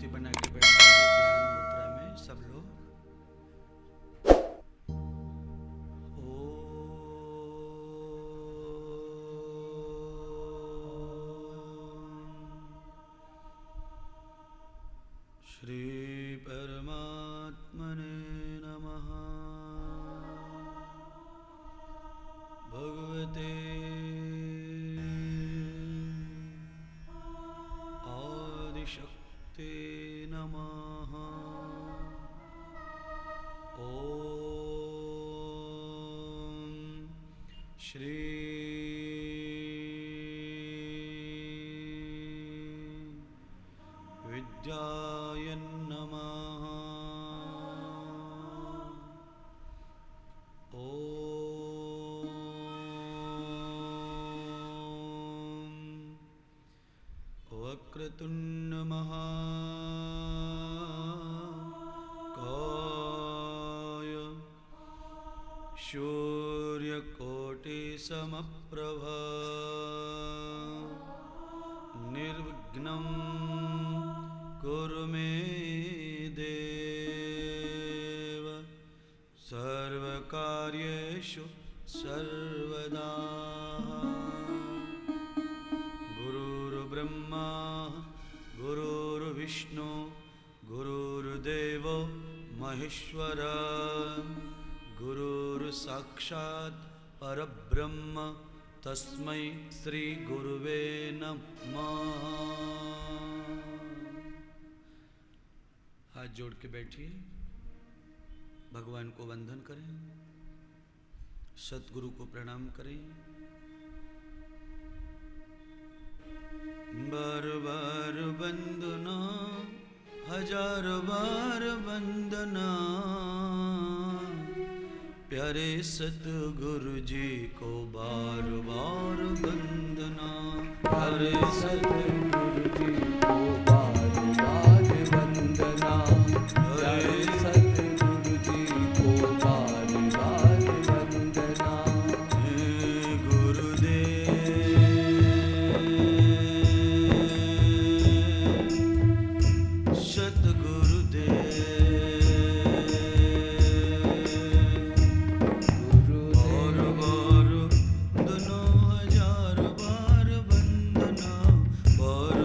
स्थिति बना के बैठ जाइए ध्यान मुद्रा में सब लोग। श्री परमात्मने नमः। भगवते आदिशक्ते नमः। ओम श्री विद्याय नमः। ओम वक्रतुंड महाकाय सूर्यकोटि समप्रभ निर्विघ्नं कुरु मे देव सर्वकार्येषु सर्वदा। गुरुर्ब्रह्मा गुरुर्विष्णु गुरुर्देवो महेश्वर गुरुर्साक्षात् परब्रह्म तस्मै श्री गुरुवे नमः। हाथ जोड़ के बैठिए, भगवान को वंदन करें, सतगुरु को प्रणाम करें। बार बार वंदना, हजार बार वंदना, प्यारे सतगुरु जी को बार बार वंदना। प्यारे सतगुरु जी को बार बार वंदना। प्यारे सतगुरु जी को बार बार वंदना। हे गुरुदेव सतगुरुदेव बार बार वंदना, हजार बार वंदना, बार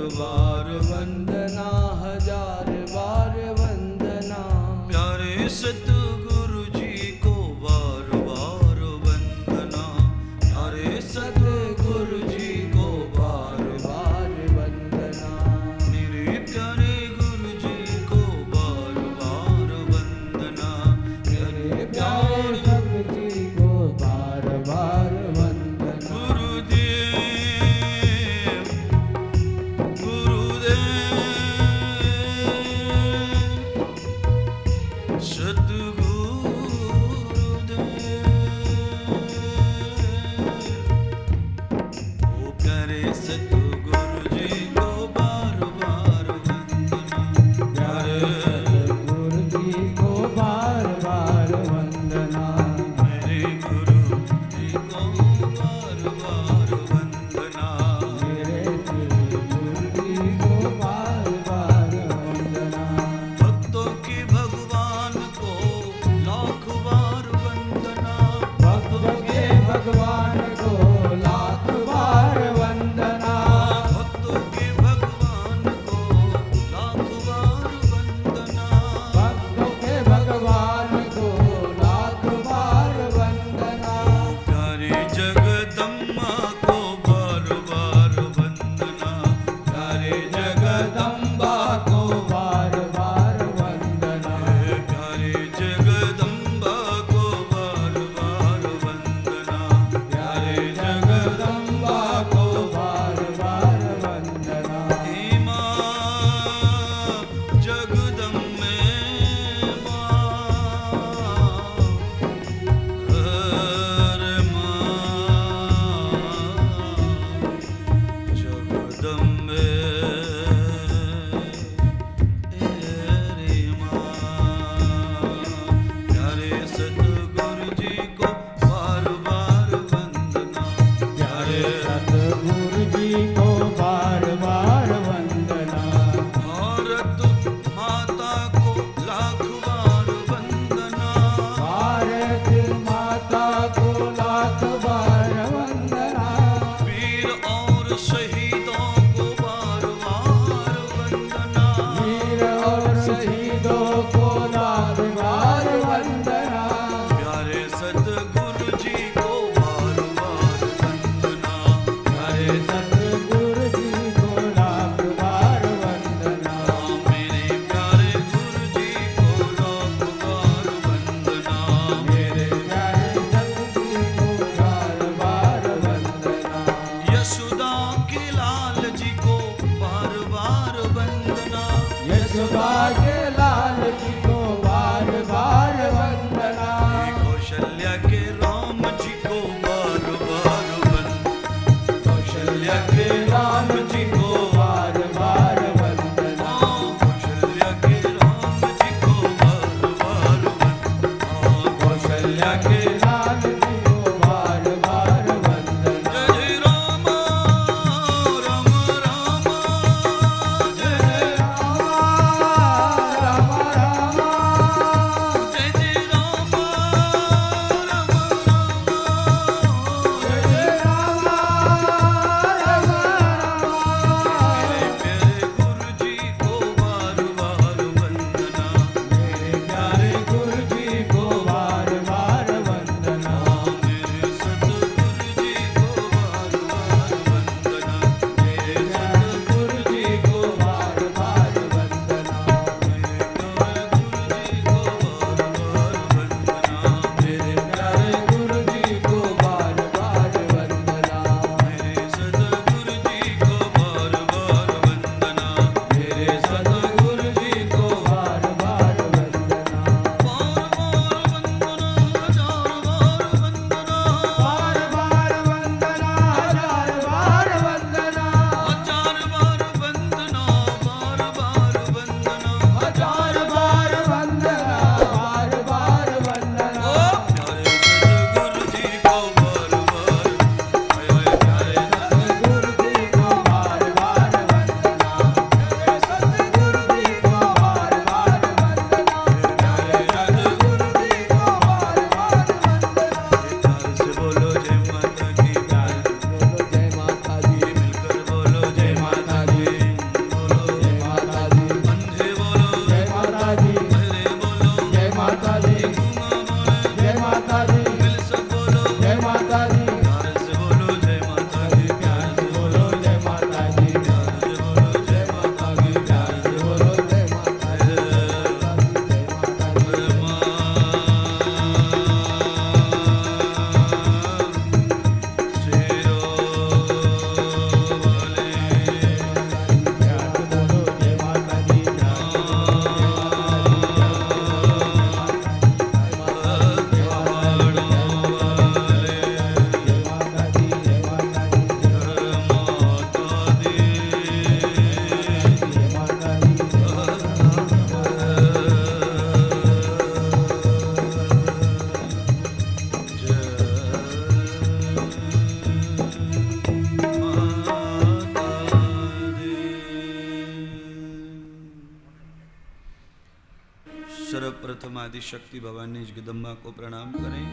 सर्वप्रथम आदि शक्ति भवानी जगदम्बा को प्रणाम करें।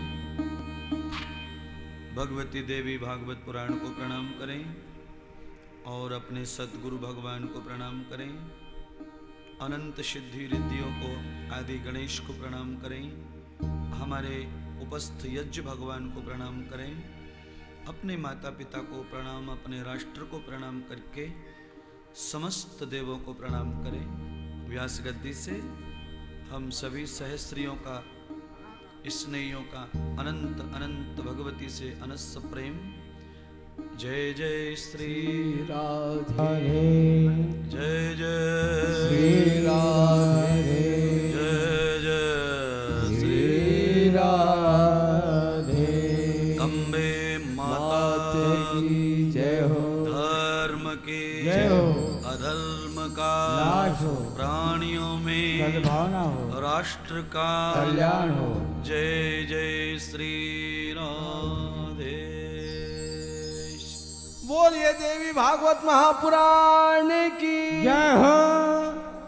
भगवती देवी भागवत पुराण को प्रणाम करें और अपने सतगुरु भगवान को प्रणाम करें। अनंत सिद्धि रिद्धियों को आदि गणेश को प्रणाम करें। हमारे उपस्थ यज्ञ भगवान को प्रणाम करें। अपने माता पिता को प्रणाम, अपने राष्ट्र को प्रणाम करके समस्त देवों को प्रणाम करें। व्यास गद्दी से हम सभी सहस्त्रियों का, स्नेहियों का अनंत अनंत भगवती से अनस प्रेम। जय जय श्री राधे, जय जय श्री राधे, जय जय श्री राधे। अम्बे माता की जय हो, धर्म की जय हो, अधर्म का नाश हो, प्राणियों में सद्भावना हो, राष्ट्र का कल्याण हो। जय जय श्री राधे। बोलिए देवी भागवत महापुराण की जय हो।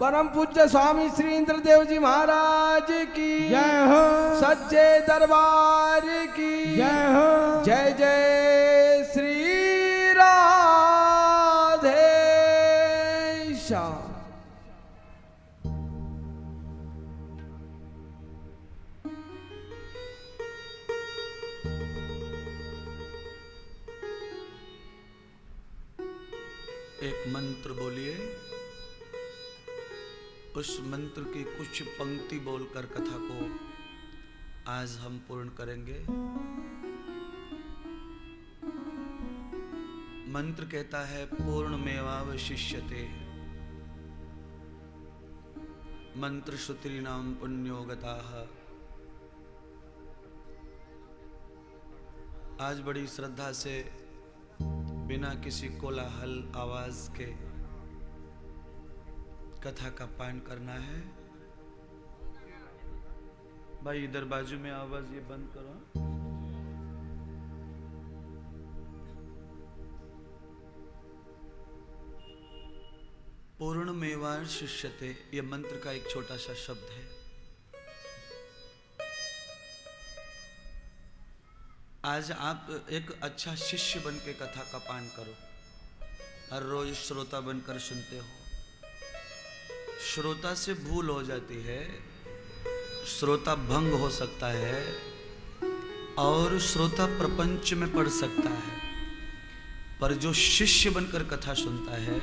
परम पूज्य स्वामी श्री इंद्रदेव जी महाराज की जय हो। सच्चे दरबार की जय हो। जय जय श्री राधे श्याम। एक मंत्र बोलिए, उस मंत्र की कुछ पंक्ति बोलकर कथा को आज हम पूर्ण करेंगे। मंत्र कहता है पूर्णमेवावशिष्यते। मंत्र श्रुतीनां पुण्यो गताः आज बड़ी श्रद्धा से बिना किसी कोलाहल आवाज के कथा का पान करना है। भाई इधर बाजू में आवाज ये बंद करो। पूर्णमेवार शिष्यते, ये मंत्र का एक छोटा सा शब्द है। आज आप एक अच्छा शिष्य बन के कथा का पान करो। हर रोज श्रोता बनकर सुनते हो। श्रोता से भूल हो जाती है, श्रोता भंग हो सकता है और श्रोता प्रपंच में पड़ सकता है, पर जो शिष्य बनकर कथा सुनता है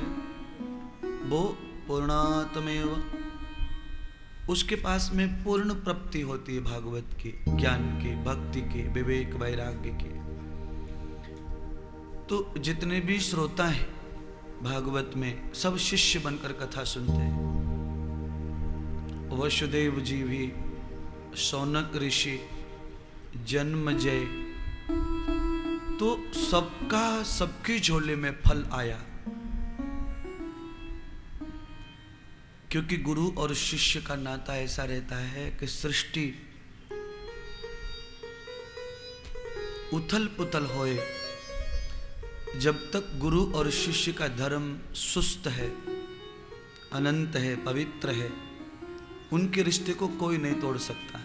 वो पूर्णात्मेव, उसके पास में पूर्ण प्राप्ति होती है भागवत की, ज्ञान की, भक्ति की, विवेक वैराग्य की। तो जितने भी श्रोता हैं भागवत में सब शिष्य बनकर कथा सुनते हैं। वसुदेव जी भी, शौनक ऋषि, जन्मजय, तो सबका सबकी झोले में फल आया, क्योंकि गुरु और शिष्य का नाता ऐसा रहता है कि सृष्टि उथल पुथल होए, जब तक गुरु और शिष्य का धर्म सुस्त है, अनंत है, पवित्र है, उनके रिश्ते को कोई नहीं तोड़ सकता।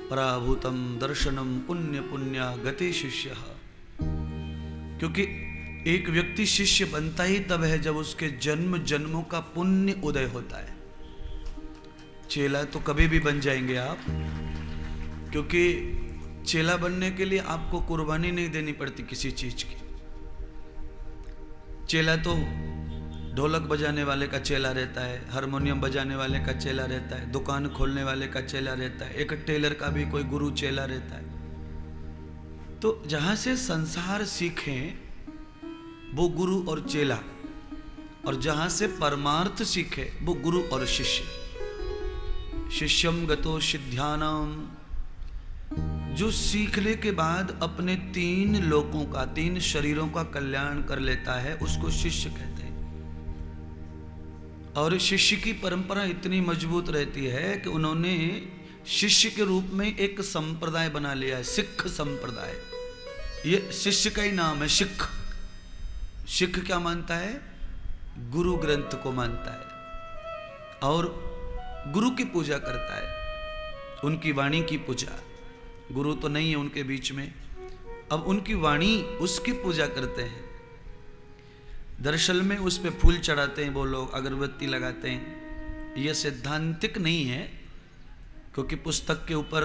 पराभूतम दर्शनम पुण्य पुण्य गति शिष्य, क्योंकि एक व्यक्ति शिष्य बनता ही तब है जब उसके जन्म जन्मों का पुण्य उदय होता है। चेला तो कभी भी बन जाएंगे आप, क्योंकि चेला बनने के लिए आपको कुर्बानी नहीं देनी पड़ती किसी चीज की। चेला तो ढोलक बजाने वाले का चेला रहता है, हारमोनियम बजाने वाले का चेला रहता है, दुकान खोलने वाले का चेला रहता है, एक टेलर का भी कोई गुरु चेला रहता है। तो जहां से संसार सीखें वो गुरु और चेला, और जहां से परमार्थ सीखे वो गुरु और शिष्य। शिष्यम गतो सिद्ध्यानाम, जो सीखने के बाद अपने 3 लोकों का, 3 शरीरों का कल्याण कर लेता है, उसको शिष्य कहते हैं। और शिष्य की परंपरा इतनी मजबूत रहती है कि उन्होंने शिष्य के रूप में एक संप्रदाय बना लिया है, सिख संप्रदाय। ये शिष्य का ही नाम है, सिख। सिख क्या मानता है? गुरु ग्रंथ को मानता है और गुरु की पूजा करता है, उनकी वाणी की पूजा। गुरु तो नहीं है उनके बीच में, अब उनकी वाणी, उसकी पूजा करते हैं। दरअसल में उस पे फूल चढ़ाते हैं वो लोग, अगरबत्ती लगाते हैं। यह सिद्धांतिक नहीं है, क्योंकि पुस्तक के ऊपर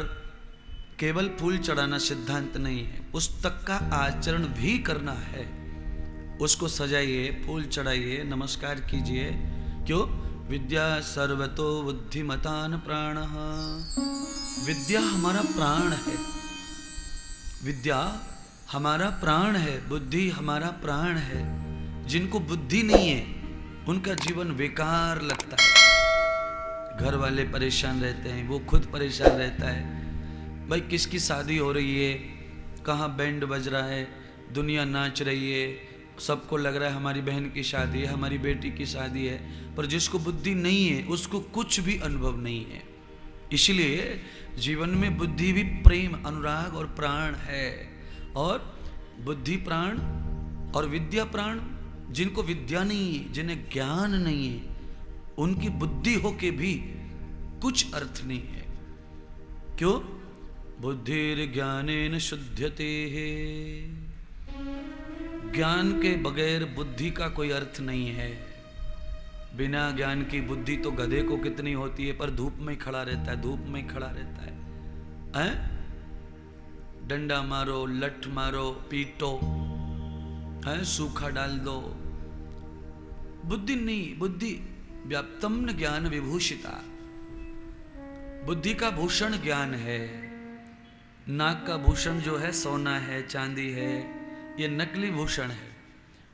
केवल फूल चढ़ाना सिद्धांत नहीं है, पुस्तक का आचरण भी करना है। उसको सजाइए, फूल चढ़ाइए, नमस्कार कीजिए। क्यों? विद्या सर्वतो बुद्धिमतान प्राण, विद्या हमारा प्राण है, विद्या हमारा प्राण है, बुद्धि हमारा प्राण है। जिनको बुद्धि नहीं है उनका जीवन बेकार लगता है, घर वाले परेशान रहते हैं, वो खुद परेशान रहता है। भाई किसकी शादी हो रही है, कहाँ बैंड बज रहा है, दुनिया नाच रही है, सबको लग रहा है हमारी बहन की शादी है, हमारी बेटी की शादी है, पर जिसको बुद्धि नहीं है उसको कुछ भी अनुभव नहीं है। इसलिए जीवन में बुद्धि भी प्रेम, अनुराग और प्राण है। और बुद्धि प्राण और विद्या प्राण। जिनको विद्या नहीं है, जिन्हें ज्ञान नहीं है, उनकी बुद्धि हो के भी कुछ अर्थ नहीं है। क्यों? बुद्धिर ज्ञानेन शुध्यते है, ज्ञान के बगैर बुद्धि का कोई अर्थ नहीं है। बिना ज्ञान की बुद्धि तो गधे को कितनी होती है, पर धूप में खड़ा रहता है, धूप में खड़ा रहता है। डंडा मारो, लठ मारो, पीटो, है सूखा डाल दो, बुद्धि नहीं। बुद्धि व्याप्तम न ज्ञान विभूषिता, बुद्धि का भूषण ज्ञान है। नाक का भूषण जो है सोना है, चांदी है, ये नकली भूषण है।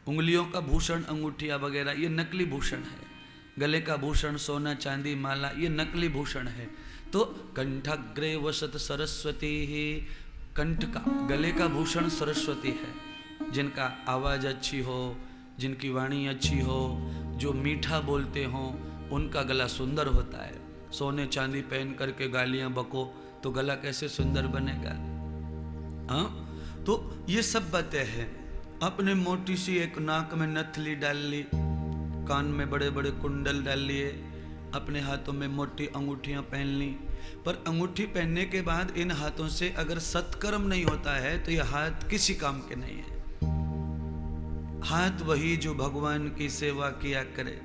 उंगलियों का भूषण अंगूठियां वगैरह, ये नकली भूषण है। गले का भूषण सोना चांदी माला, ये नकली भूषण है। तो कंठाग्रे वसत सरस्वती ही, कंठ का, गले का भूषण सरस्वती है। जिनका आवाज़ अच्छी हो, जिनकी वाणी अच्छी हो, जो मीठा बोलते हो, उनका गला सुंदर होता है। सोने चांदी पहन करके गालियां बको तो गला कैसे सुंदर बनेगा? हाँ, तो ये सब बातें हैं। अपने मोटी सी एक नाक में नथली डाल ली, कान में बड़े बड़े कुंडल डाल लिए, अपने हाथों में मोटी अंगूठियां पहन ली, पर अंगूठी पहनने के बाद इन हाथों से अगर सत्कर्म नहीं होता है तो ये हाथ किसी काम के नहीं है। हाथ वही जो भगवान की सेवा किया करे,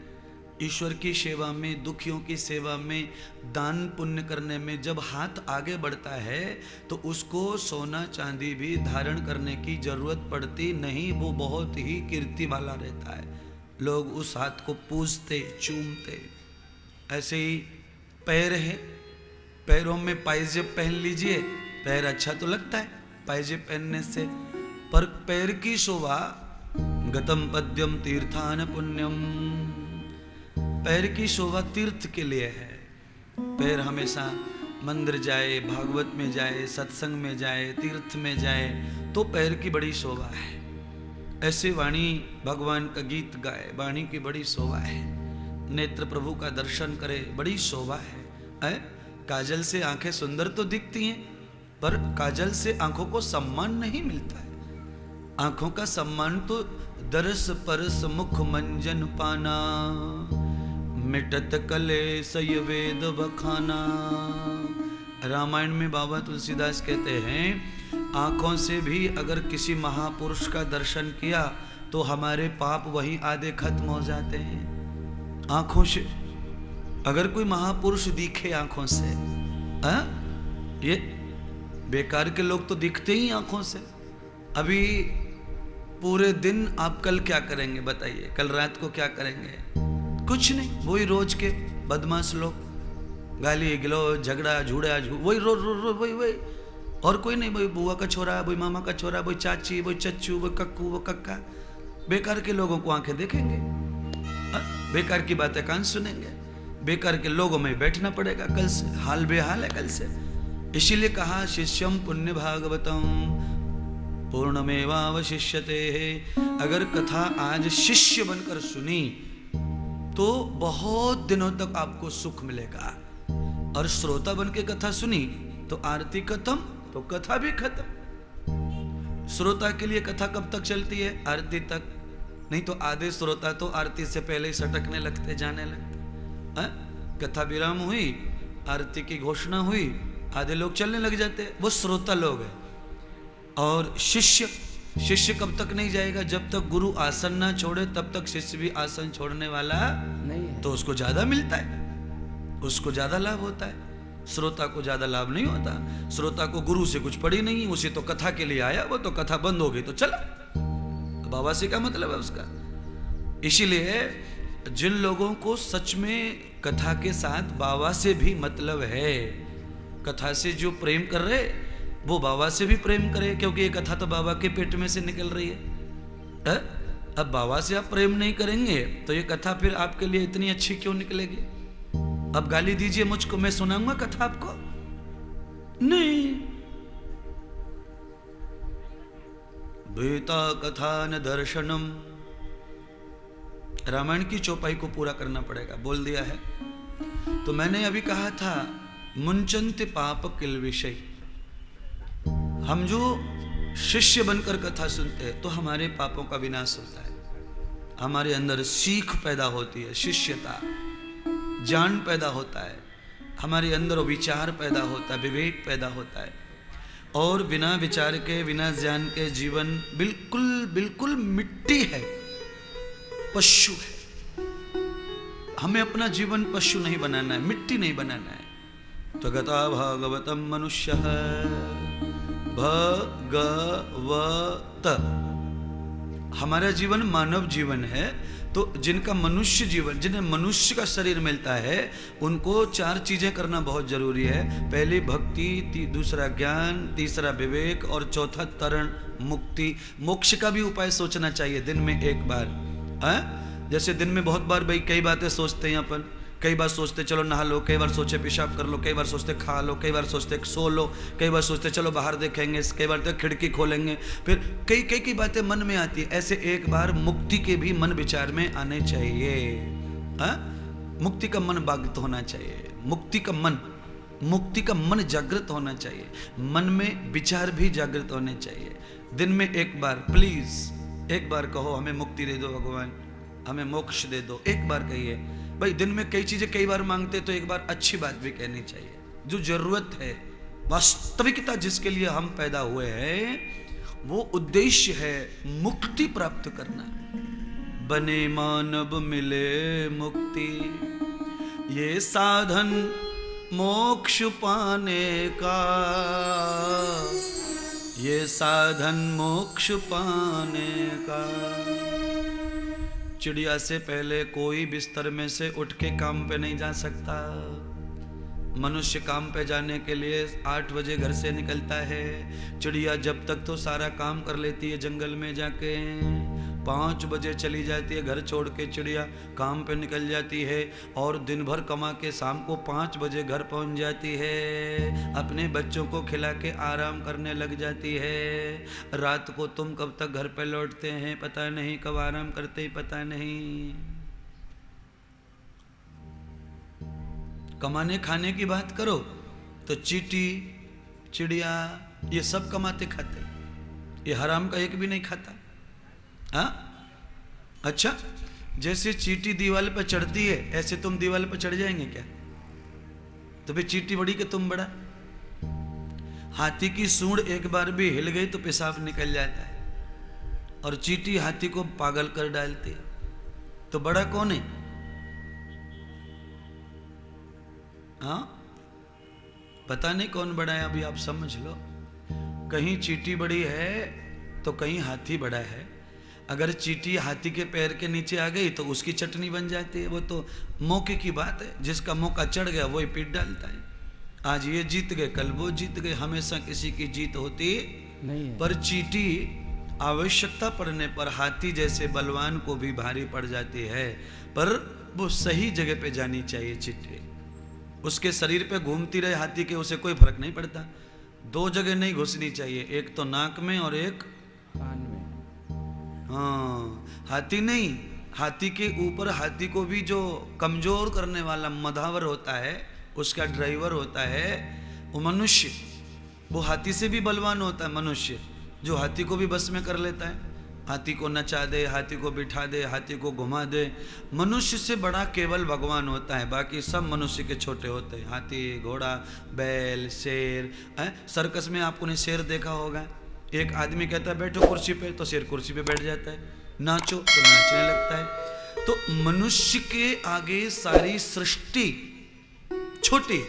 ईश्वर की सेवा में, दुखियों की सेवा में, दान पुण्य करने में जब हाथ आगे बढ़ता है तो उसको सोना चांदी भी धारण करने की जरूरत पड़ती नहीं, वो बहुत ही कीर्ति वाला रहता है। लोग उस हाथ को पूजते चूमते। ऐसे ही पैर है, पैरों में पायजेब पहन लीजिए, पैर अच्छा तो लगता है पायजेब पहनने से, पर पैर की शोभा गतम पद्यम तीर्थान पुण्यम, पैर की शोभा तीर्थ के लिए है। पैर हमेशा मंदिर जाए, भागवत में जाए, सत्संग में जाए, तीर्थ में जाए तो पैर की बड़ी शोभा है। ऐसे वाणी भगवान का गीत गाए, वाणी की बड़ी शोभा है। नेत्र प्रभु का दर्शन करे, बड़ी शोभा है। काजल से आंखें सुंदर तो दिखती हैं, पर काजल से आंखों को सम्मान नहीं मिलता है। आंखों का सम्मान तो दरस परस मुख मंजन पाना, मिटत कलेस ये वेद बखाना। रामायण में बाबा तुलसीदास कहते हैं, आंखों से भी अगर किसी महापुरुष का दर्शन किया तो हमारे पाप वहीं आधे खत्म हो जाते हैं। आंखों से अगर कोई महापुरुष दिखे आंखों से, ये बेकार के लोग तो दिखते ही आंखों से। अभी पूरे दिन आप कल क्या करेंगे बताइए? कल रात को क्या करेंगे? कुछ नहीं, वही रोज के बदमाश लोग, गाली गिलो, झगड़ा झूड़ा, वही रो रो रो वही वही, और कोई नहीं। वही बुआ का छोरा, वही मामा का छोरा, वही चाची, वही चच्चू, वही कक्कू, वो कक्का। बेकार के लोगों को आंखें देखेंगे, बेकार की बातें कान सुनेंगे, बेकार के लोगों में बैठना पड़ेगा। कल से हाल बेहाल है कल से। इसीलिए कहा शिष्यम पुण्य भागवतम पूर्णमेवावशिष्यते। अगर कथा आज शिष्य बनकर सुनी तो बहुत दिनों तक आपको सुख मिलेगा, और श्रोता बन के कथा सुनी तो आरती खत्म तो कथा भी खत्म। श्रोता के लिए कथा कब तक चलती है? आरती तक। नहीं तो आधे श्रोता तो आरती से पहले ही सटकने लगते, जाने लगते। कथा विराम हुई, आरती की घोषणा हुई, आधे लोग चलने लग जाते, वो श्रोता लोग हैं। और शिष्य कब तक नहीं जाएगा? जब तक गुरु आसन ना छोड़े तब तक शिष्य भी आसन छोड़ने वाला नहीं है। तो उसको ज्यादा मिलता है, उसको ज्यादा लाभ होता है। श्रोता को ज्यादा लाभ नहीं होता। श्रोता को गुरु से कुछ पड़ी नहीं, उसे तो कथा के लिए आया, वो तो कथा बंद हो गई तो चला, तो बाबा से क्या मतलब है उसका? इसीलिए जिन लोगों को सच में कथा के साथ बाबा से भी मतलब है, कथा से जो प्रेम कर रहे वो बाबा से भी प्रेम करे, क्योंकि ये कथा तो बाबा के पेट में से निकल रही है। अब बाबा से आप प्रेम नहीं करेंगे तो ये कथा फिर आपके लिए इतनी अच्छी क्यों निकलेगी? अब गाली दीजिए मुझको, मैं सुनाऊंगा कथा आपको? नहीं। बेता कथा न दर्शनम, रामायण की चौपाई को पूरा करना पड़ेगा, बोल दिया है। तो मैंने अभी कहा था मुंचंत पाप किल विषय। हम जो शिष्य बनकर कथा सुनते हैं तो हमारे पापों का विनाश होता है, हमारे अंदर सीख पैदा होती है, शिष्यता, ज्ञान पैदा होता है, हमारे अंदर विचार पैदा होता है, विवेक पैदा होता है। और बिना विचार के, बिना ज्ञान के जीवन बिल्कुल बिल्कुल मिट्टी है, पशु है। हमें अपना जीवन पशु नहीं बनाना है, मिट्टी नहीं बनाना है। तो गता भागवतम मनुष्य भगवत, हमारा जीवन मानव जीवन है। तो जिनका मनुष्य जीवन, जिन्हें मनुष्य का शरीर मिलता है, उनको चार चीजें करना बहुत जरूरी है। पहली भक्ति, दूसरा ज्ञान, तीसरा विवेक, और चौथा तरण मुक्ति। मोक्ष का भी उपाय सोचना चाहिए दिन में एक बार। जैसे दिन में बहुत बार भाई कई बातें सोचते हैं अपन, कई बार सोचते चलो नहा लो, कई बार सोचे पेशाब कर लो, कई बार सोचते खा लो, कई बार सोचते सो लो, कई बार सोचते चलो बाहर देखेंगे, कई बार तो खिड़की खोलेंगे, फिर कई कई की बातें मन में आती है। ऐसे एक बार मुक्ति के भी मन विचार में आने चाहिए। मुक्ति का मन बाधित होना चाहिए, मुक्ति का मन जागृत होना चाहिए, मन में विचार भी जागृत होने चाहिए। दिन में एक बार प्लीज एक बार कहो हमें मुक्ति दे दो भगवान, हमें मोक्ष दे दो, एक बार कहिए। भाई दिन में कई चीजें कई बार मांगते तो एक बार अच्छी बात भी कहनी चाहिए। जो जरूरत है, वास्तविकता जिसके लिए हम पैदा हुए हैं, वो उद्देश्य है मुक्ति प्राप्त करना। बने मानव मिले मुक्ति, ये साधन मोक्ष पाने का, ये साधन मोक्ष पाने का। चिड़िया से पहले कोई बिस्तर में से उठ के काम पे नहीं जा सकता। मनुष्य काम पे जाने के लिए 8 बजे घर से निकलता है। चिड़िया जब तक तो सारा काम कर लेती है जंगल में जाके, 5 बजे चली जाती है घर छोड़ के चिड़िया, काम पे निकल जाती है और दिन भर कमा के शाम को 5 बजे घर पहुंच जाती है। अपने बच्चों को खिला के आराम करने लग जाती है। रात को तुम कब तक घर पे लौटते हैं पता नहीं, कब आराम करते ही पता नहीं। कमाने खाने की बात करो तो चींटी, चिड़िया ये सब कमाते खाते, ये हराम का एक भी नहीं खाता। हाँ अच्छा, जैसे चींटी दीवार पर चढ़ती है ऐसे तुम दीवार पर चढ़ जाएंगे क्या? तो फिर चींटी बड़ी कि तुम बड़ा। हाथी की सूंड एक बार भी हिल गई तो पेशाब निकल जाता है, और चींटी हाथी को पागल कर डालती है। तो बड़ा कौन है? हाँ पता नहीं कौन बड़ा है, अभी आप समझ लो। कहीं चींटी बड़ी है तो कहीं हाथी बड़ा है। अगर चींटी हाथी के पैर के नीचे आ गई तो उसकी चटनी बन जाती है। वो तो मौके की बात है, जिसका मौका चढ़ गया वही पीट डालता है। आज ये जीत गए कल वो जीत गए, हमेशा किसी की जीत होती नहीं है। पर चींटी आवश्यकता पड़ने पर हाथी जैसे बलवान को भी भारी पड़ जाती है, पर वो सही जगह पे जानी चाहिए। चींटी उसके शरीर पे घूमती रहे हाथी के, उसे कोई फर्क नहीं पड़ता। 2 जगह नहीं घुसनी चाहिए, एक तो नाक में और एक कान में। हाँ हाथी नहीं, हाथी के ऊपर हाथी को भी जो कमजोर करने वाला मधावर होता है, उसका ड्राइवर होता है वो मनुष्य। वो हाथी से भी बलवान होता है मनुष्य, जो हाथी को भी बस में कर लेता है। हाथी को नचा दे, हाथी को बिठा दे, हाथी को घुमा दे। मनुष्य से बड़ा केवल भगवान होता है, बाकी सब मनुष्य के छोटे होते हैं। हाथी, घोड़ा, बैल, शेर। सर्कस में आपने शेर देखा होगा। एक आदमी कहता है बैठो कुर्सी पे, तो शेर कुर्सी पे बैठ जाता है। नाचो तो नाचने लगता है। तो मनुष्य के आगे सारी सृष्टि छोटी,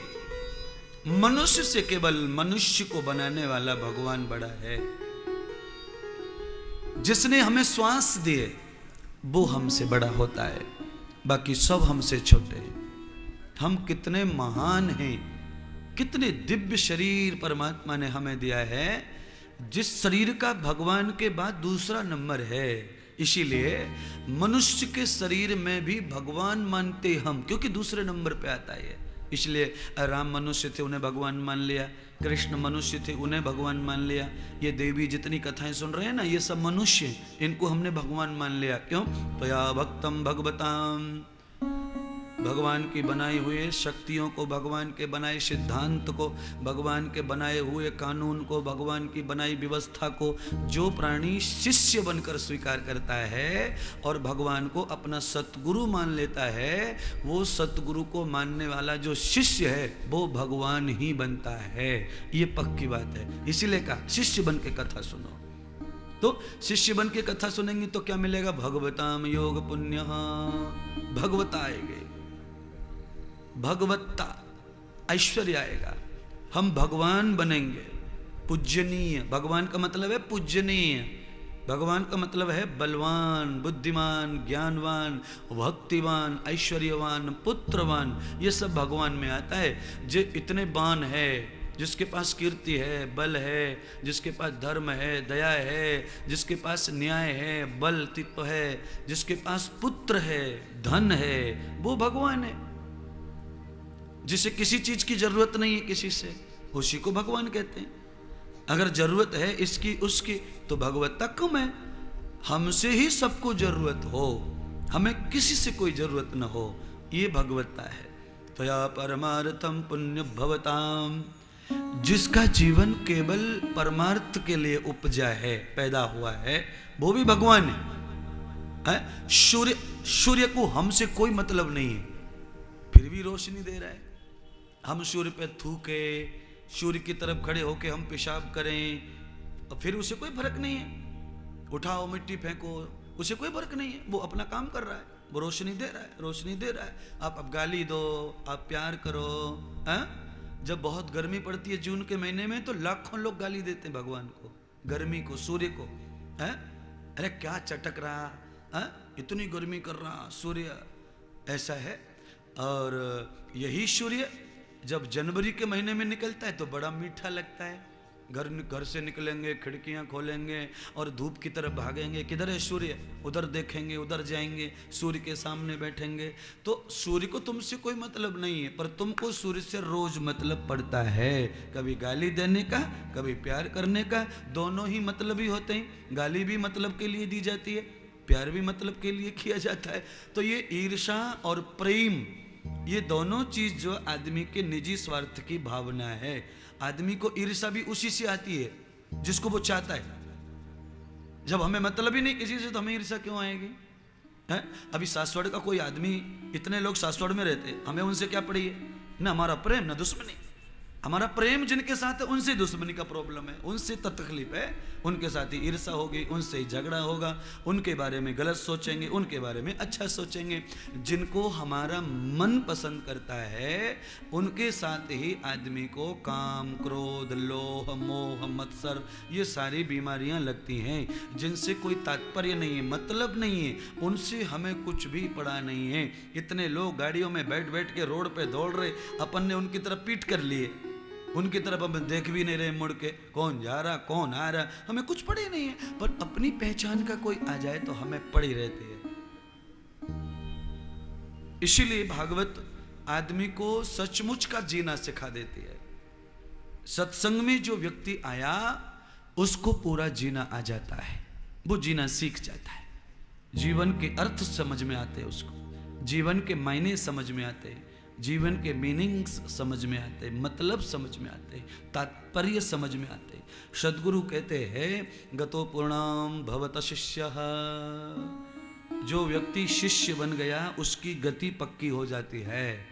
मनुष्य से केवल मनुष्य को बनाने वाला भगवान बड़ा है। जिसने हमें श्वास दिए वो हमसे बड़ा होता है, बाकी सब हमसे छोटे हैं। हम कितने महान हैं, कितने दिव्य शरीर परमात्मा ने हमें दिया है, जिस शरीर का भगवान के बाद दूसरा नंबर है। इसीलिए मनुष्य के शरीर में भी भगवान मानते हम, क्योंकि दूसरे नंबर पे आता है। इसलिए राम मनुष्य थे उन्हें भगवान मान लिया, कृष्ण मनुष्य थे उन्हें भगवान मान लिया। ये देवी जितनी कथाएं सुन रहे हैं ना, ये सब मनुष्य हैं, इनको हमने भगवान मान लिया। क्यों? तो या भक्तम भगवताम, भगवान की बनाई हुए शक्तियों को, भगवान के बनाए सिद्धांत को, भगवान के बनाए हुए कानून को, भगवान की बनाई व्यवस्था को जो प्राणी शिष्य बनकर स्वीकार करता है और भगवान को अपना सतगुरु मान लेता है, वो सतगुरु को मानने वाला जो शिष्य है वो भगवान ही बनता है। ये पक्की बात है। इसीलिए कहा शिष्य बन के कथा सुनो। तो शिष्य बन के कथा सुनेंगे तो क्या मिलेगा? भगवताम योग पुण्य, भगवता आएंगे, भगवत्ता ऐश्वर्य आएगा। हम भगवान बनेंगे, पूजनीय। भगवान का मतलब है पूजनीय, भगवान का मतलब है बलवान, बुद्धिमान, ज्ञानवान, भक्तिवान, ऐश्वर्यवान, पुत्रवान। ये सब भगवान में आता है। जो इतने बान है, जिसके पास कीर्ति है, बल है, जिसके पास धर्म है, दया है, जिसके पास न्याय है, बल तित्व है, जिसके पास पुत्र है, धन है, वो भगवान है। जिसे किसी चीज की जरूरत नहीं है किसी से, उसी को भगवान कहते हैं। अगर जरूरत है इसकी उसकी तो भगवत्ता कम है। हमसे ही सबको जरूरत हो, हमें किसी से कोई जरूरत न हो, ये भगवत्ता है। तो या परमार्थम पुण्य भवताम, जिसका जीवन केवल परमार्थ के लिए उपजा है, पैदा हुआ है, वो भी भगवान है। सूर्य को हमसे कोई मतलब नहीं है, फिर भी रोशनी दे रहा है। हम सूर्य पे थूके, सूर्य की तरफ खड़े होके हम पेशाब करें और फिर उसे कोई फर्क नहीं है। उठाओ मिट्टी फेंको, उसे कोई फर्क नहीं है, वो अपना काम कर रहा है, वो रोशनी दे रहा है, रोशनी दे रहा है। आप अब गाली दो, आप प्यार करो, हैं? जब बहुत गर्मी पड़ती है जून के महीने में, तो लाखों लोग गाली देते हैं भगवान को, गर्मी को, सूर्य को, हैं? अरे क्या चटक रहा, हैं? इतनी गर्मी कर रहा सूर्य, ऐसा है। और यही सूर्य जब जनवरी के महीने में निकलता है तो बड़ा मीठा लगता है। घर से निकलेंगे, खिड़कियां खोलेंगे और धूप की तरफ भागेंगे, किधर है सूर्य, उधर देखेंगे, उधर जाएंगे, सूर्य के सामने बैठेंगे। तो सूर्य को तुमसे कोई मतलब नहीं है, पर तुमको सूर्य से रोज मतलब पड़ता है, कभी गाली देने का, कभी प्यार करने का। दोनों ही मतलब ही होते हैं। गाली भी मतलब के लिए दी जाती है, प्यार भी मतलब के लिए किया जाता है। तो ये ईर्षा और प्रेम, ये दोनों चीज जो आदमी के निजी स्वार्थ की भावना है। आदमी को ईर्ष्या भी उसी से आती है जिसको वो चाहता है। जब हमें मतलब ही नहीं किसी से, तो हमें ईर्ष्या क्यों आएगी? है? अभी सासवड़ का कोई आदमी, इतने लोग सासवड़ में रहते, हमें उनसे क्या पड़ी है? ना हमारा प्रेम ना दुश्मनी। हमारा प्रेम जिनके साथ है उनसे दुश्मनी का प्रॉब्लम है, उनसे तकलीफ है, उनके साथ ही ईर्ष्या होगी, उनसे ही झगड़ा होगा, उनके बारे में गलत सोचेंगे, उनके बारे में अच्छा सोचेंगे। जिनको हमारा मन पसंद करता है उनके साथ ही आदमी को काम, क्रोध, लोभ, मोह, मत्सर, ये सारी बीमारियां लगती हैं। जिनसे कोई तात्पर्य नहीं है, मतलब नहीं है, उनसे हमें कुछ भी पड़ा नहीं है। इतने लोग गाड़ियों में बैठ बैठ के रोड पे दौड़ रहे, अपन ने उनकी तरफ पीठ कर लिए, उनकी तरफ हम देख भी नहीं रहे मुड़ के, कौन जा रहा कौन आ रहा, हमें कुछ पड़े नहीं है। पर अपनी पहचान का कोई आ जाए तो हमें पड़ी रहती है। इसीलिए भागवत आदमी को सचमुच का जीना सिखा देती है। सत्संग में जो व्यक्ति आया उसको पूरा जीना आ जाता है, वो जीना सीख जाता है। जीवन के अर्थ समझ में आते हैं उसको, जीवन के मायने समझ में आते हैं, जीवन के मीनिंग्स समझ में आते, मतलब समझ में आते, तात्पर्य समझ में आते। सद्गुरु कहते हैं गतो पूर्णाम भवत शिष्य। जो व्यक्ति शिष्य बन गया उसकी गति पक्की हो जाती है,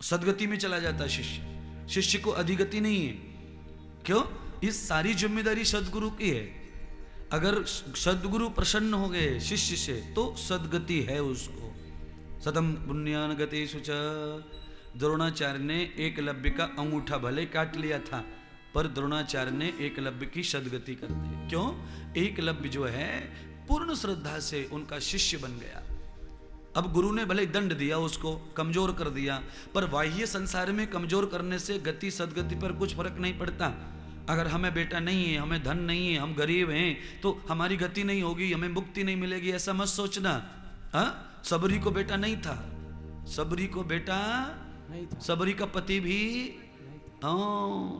सदगति में चला जाता है शिष्य। शिष्य को अधिगति नहीं है। क्यों? इस सारी जिम्मेदारी सद्गुरु की है। अगर सद्गुरु प्रसन्न हो गए शिष्य से तो सदगति है उसको। सतम पुण्यान गतेषु च। द्रोणाचार्य ने एकलव्य का अंगूठा भले काट लिया था, पर द्रोणाचार्य ने एकलव्य की सदगति कर दी। क्यों? एकलव्य जो है पूर्ण श्रद्धा से उनका शिष्य बन गया। अब गुरु ने भले दंड दिया, उसको कमजोर कर दिया, पर बाह्य संसार में कमजोर करने से गति सदगति पर कुछ फर्क नहीं पड़ता। अगर हमें बेटा नहीं है, हमें धन नहीं है, हम गरीब हैं, तो हमारी गति नहीं होगी, हमें मुक्ति नहीं मिलेगी, ऐसा मत सोचना। हाँ, सबरी को बेटा नहीं था, सबरी को बेटा नहीं था, सबरी का पति भी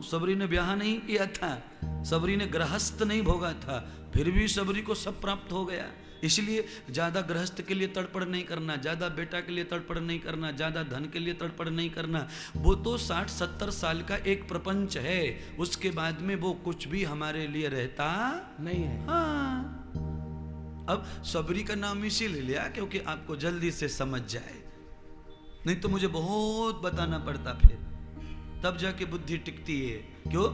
सबरी ने ब्याह नहीं किया था, सबरी ने गृहस्थ नहीं भोगा था, फिर भी सबरी को सब प्राप्त हो गया। इसलिए ज्यादा गृहस्थ के लिए तड़पड़ नहीं करना, ज्यादा बेटा के लिए तड़पड़ नहीं करना, ज्यादा धन के लिए तड़पड़ नहीं करना। वो तो 60-70 साल का एक प्रपंच है, उसके बाद में वो कुछ भी हमारे लिए रहता नहीं है। हाँ, अब सबरी का नाम इसीलिए लिया क्योंकि आपको जल्दी से समझ जाए, नहीं तो मुझे बहुत बताना पड़ता, फिर तब जाके बुद्धि टिकती है। क्यों?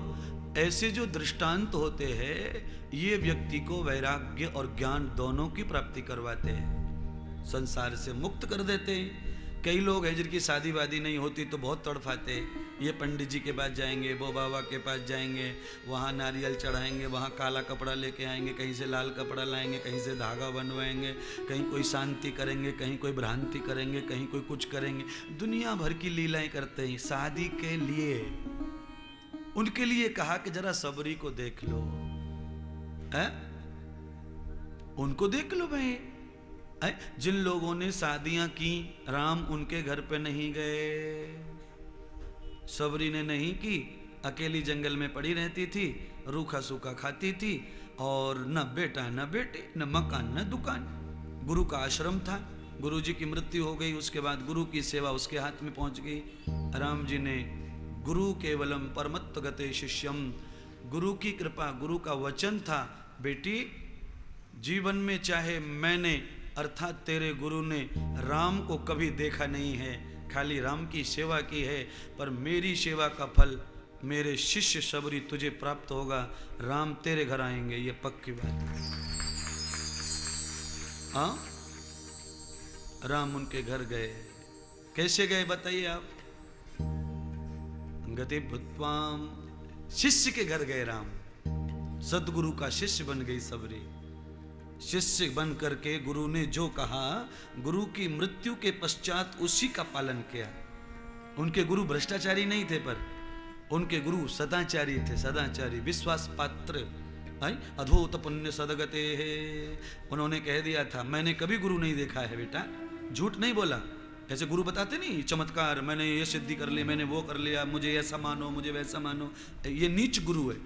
ऐसे जो दृष्टांत होते हैं ये व्यक्ति को वैराग्य और ज्ञान दोनों की प्राप्ति करवाते हैं, संसार से मुक्त कर देते हैं। कई लोग हैं जिनकी शादी वादी नहीं होती तो बहुत तड़फाते, ये पंडित जी के पास जाएंगे, वो बाबा के पास जाएंगे, वहाँ नारियल चढ़ाएंगे, वहाँ काला कपड़ा लेके आएंगे, कहीं से लाल कपड़ा लाएंगे, कहीं से धागा बनवाएंगे, कहीं कोई शांति करेंगे, कहीं कोई भ्रांति करेंगे, कहीं कोई कुछ करेंगे, दुनिया भर की लीलाएं करते हैं शादी के लिए। उनके लिए कहा कि जरा सबरी को देख लो, है? उनको देख लो भाई। जिन लोगों ने शादियां की, राम उनके घर पे नहीं गए, सबरी ने नहीं की, अकेली जंगल में पड़ी रहती थी, रूखा सूखा खाती थी, और न बेटा न बेटे, न मकान न दुकान। गुरु का आश्रम था, गुरु जी की मृत्यु हो गई, उसके बाद गुरु की सेवा उसके हाथ में पहुंच गई। राम जी ने गुरु केवलम परमत्व गते शिष्यम, गुरु की कृपा, गुरु का वचन था, बेटी जीवन में चाहे मैंने अर्थात तेरे गुरु ने राम को कभी देखा नहीं है, खाली राम की सेवा की है, पर मेरी सेवा का फल मेरे शिष्य सबरी तुझे प्राप्त होगा, राम तेरे घर आएंगे, ये पक्की बात है। हाँ, राम उनके घर गए। कैसे गए बताइए आप? गति भूत्वाम, शिष्य के घर गए राम। सदगुरु का शिष्य बन गई सबरी। शिष्य बन करके गुरु ने जो कहा, गुरु की मृत्यु के पश्चात उसी का पालन किया। उनके गुरु भ्रष्टाचारी नहीं थे, पर उनके गुरु सदाचारी थे, सदाचारी, विश्वास पात्र, अद्भुत पुण्य सदगते है। उन्होंने कह दिया था, मैंने कभी गुरु नहीं देखा है बेटा, झूठ नहीं बोला। ऐसे गुरु बताते नहीं चमत्कार, मैंने ये सिद्धि कर ली, मैंने वो कर लिया, मुझे ऐसा मानो, मुझे वैसा मानो, ये नीच गुरु है?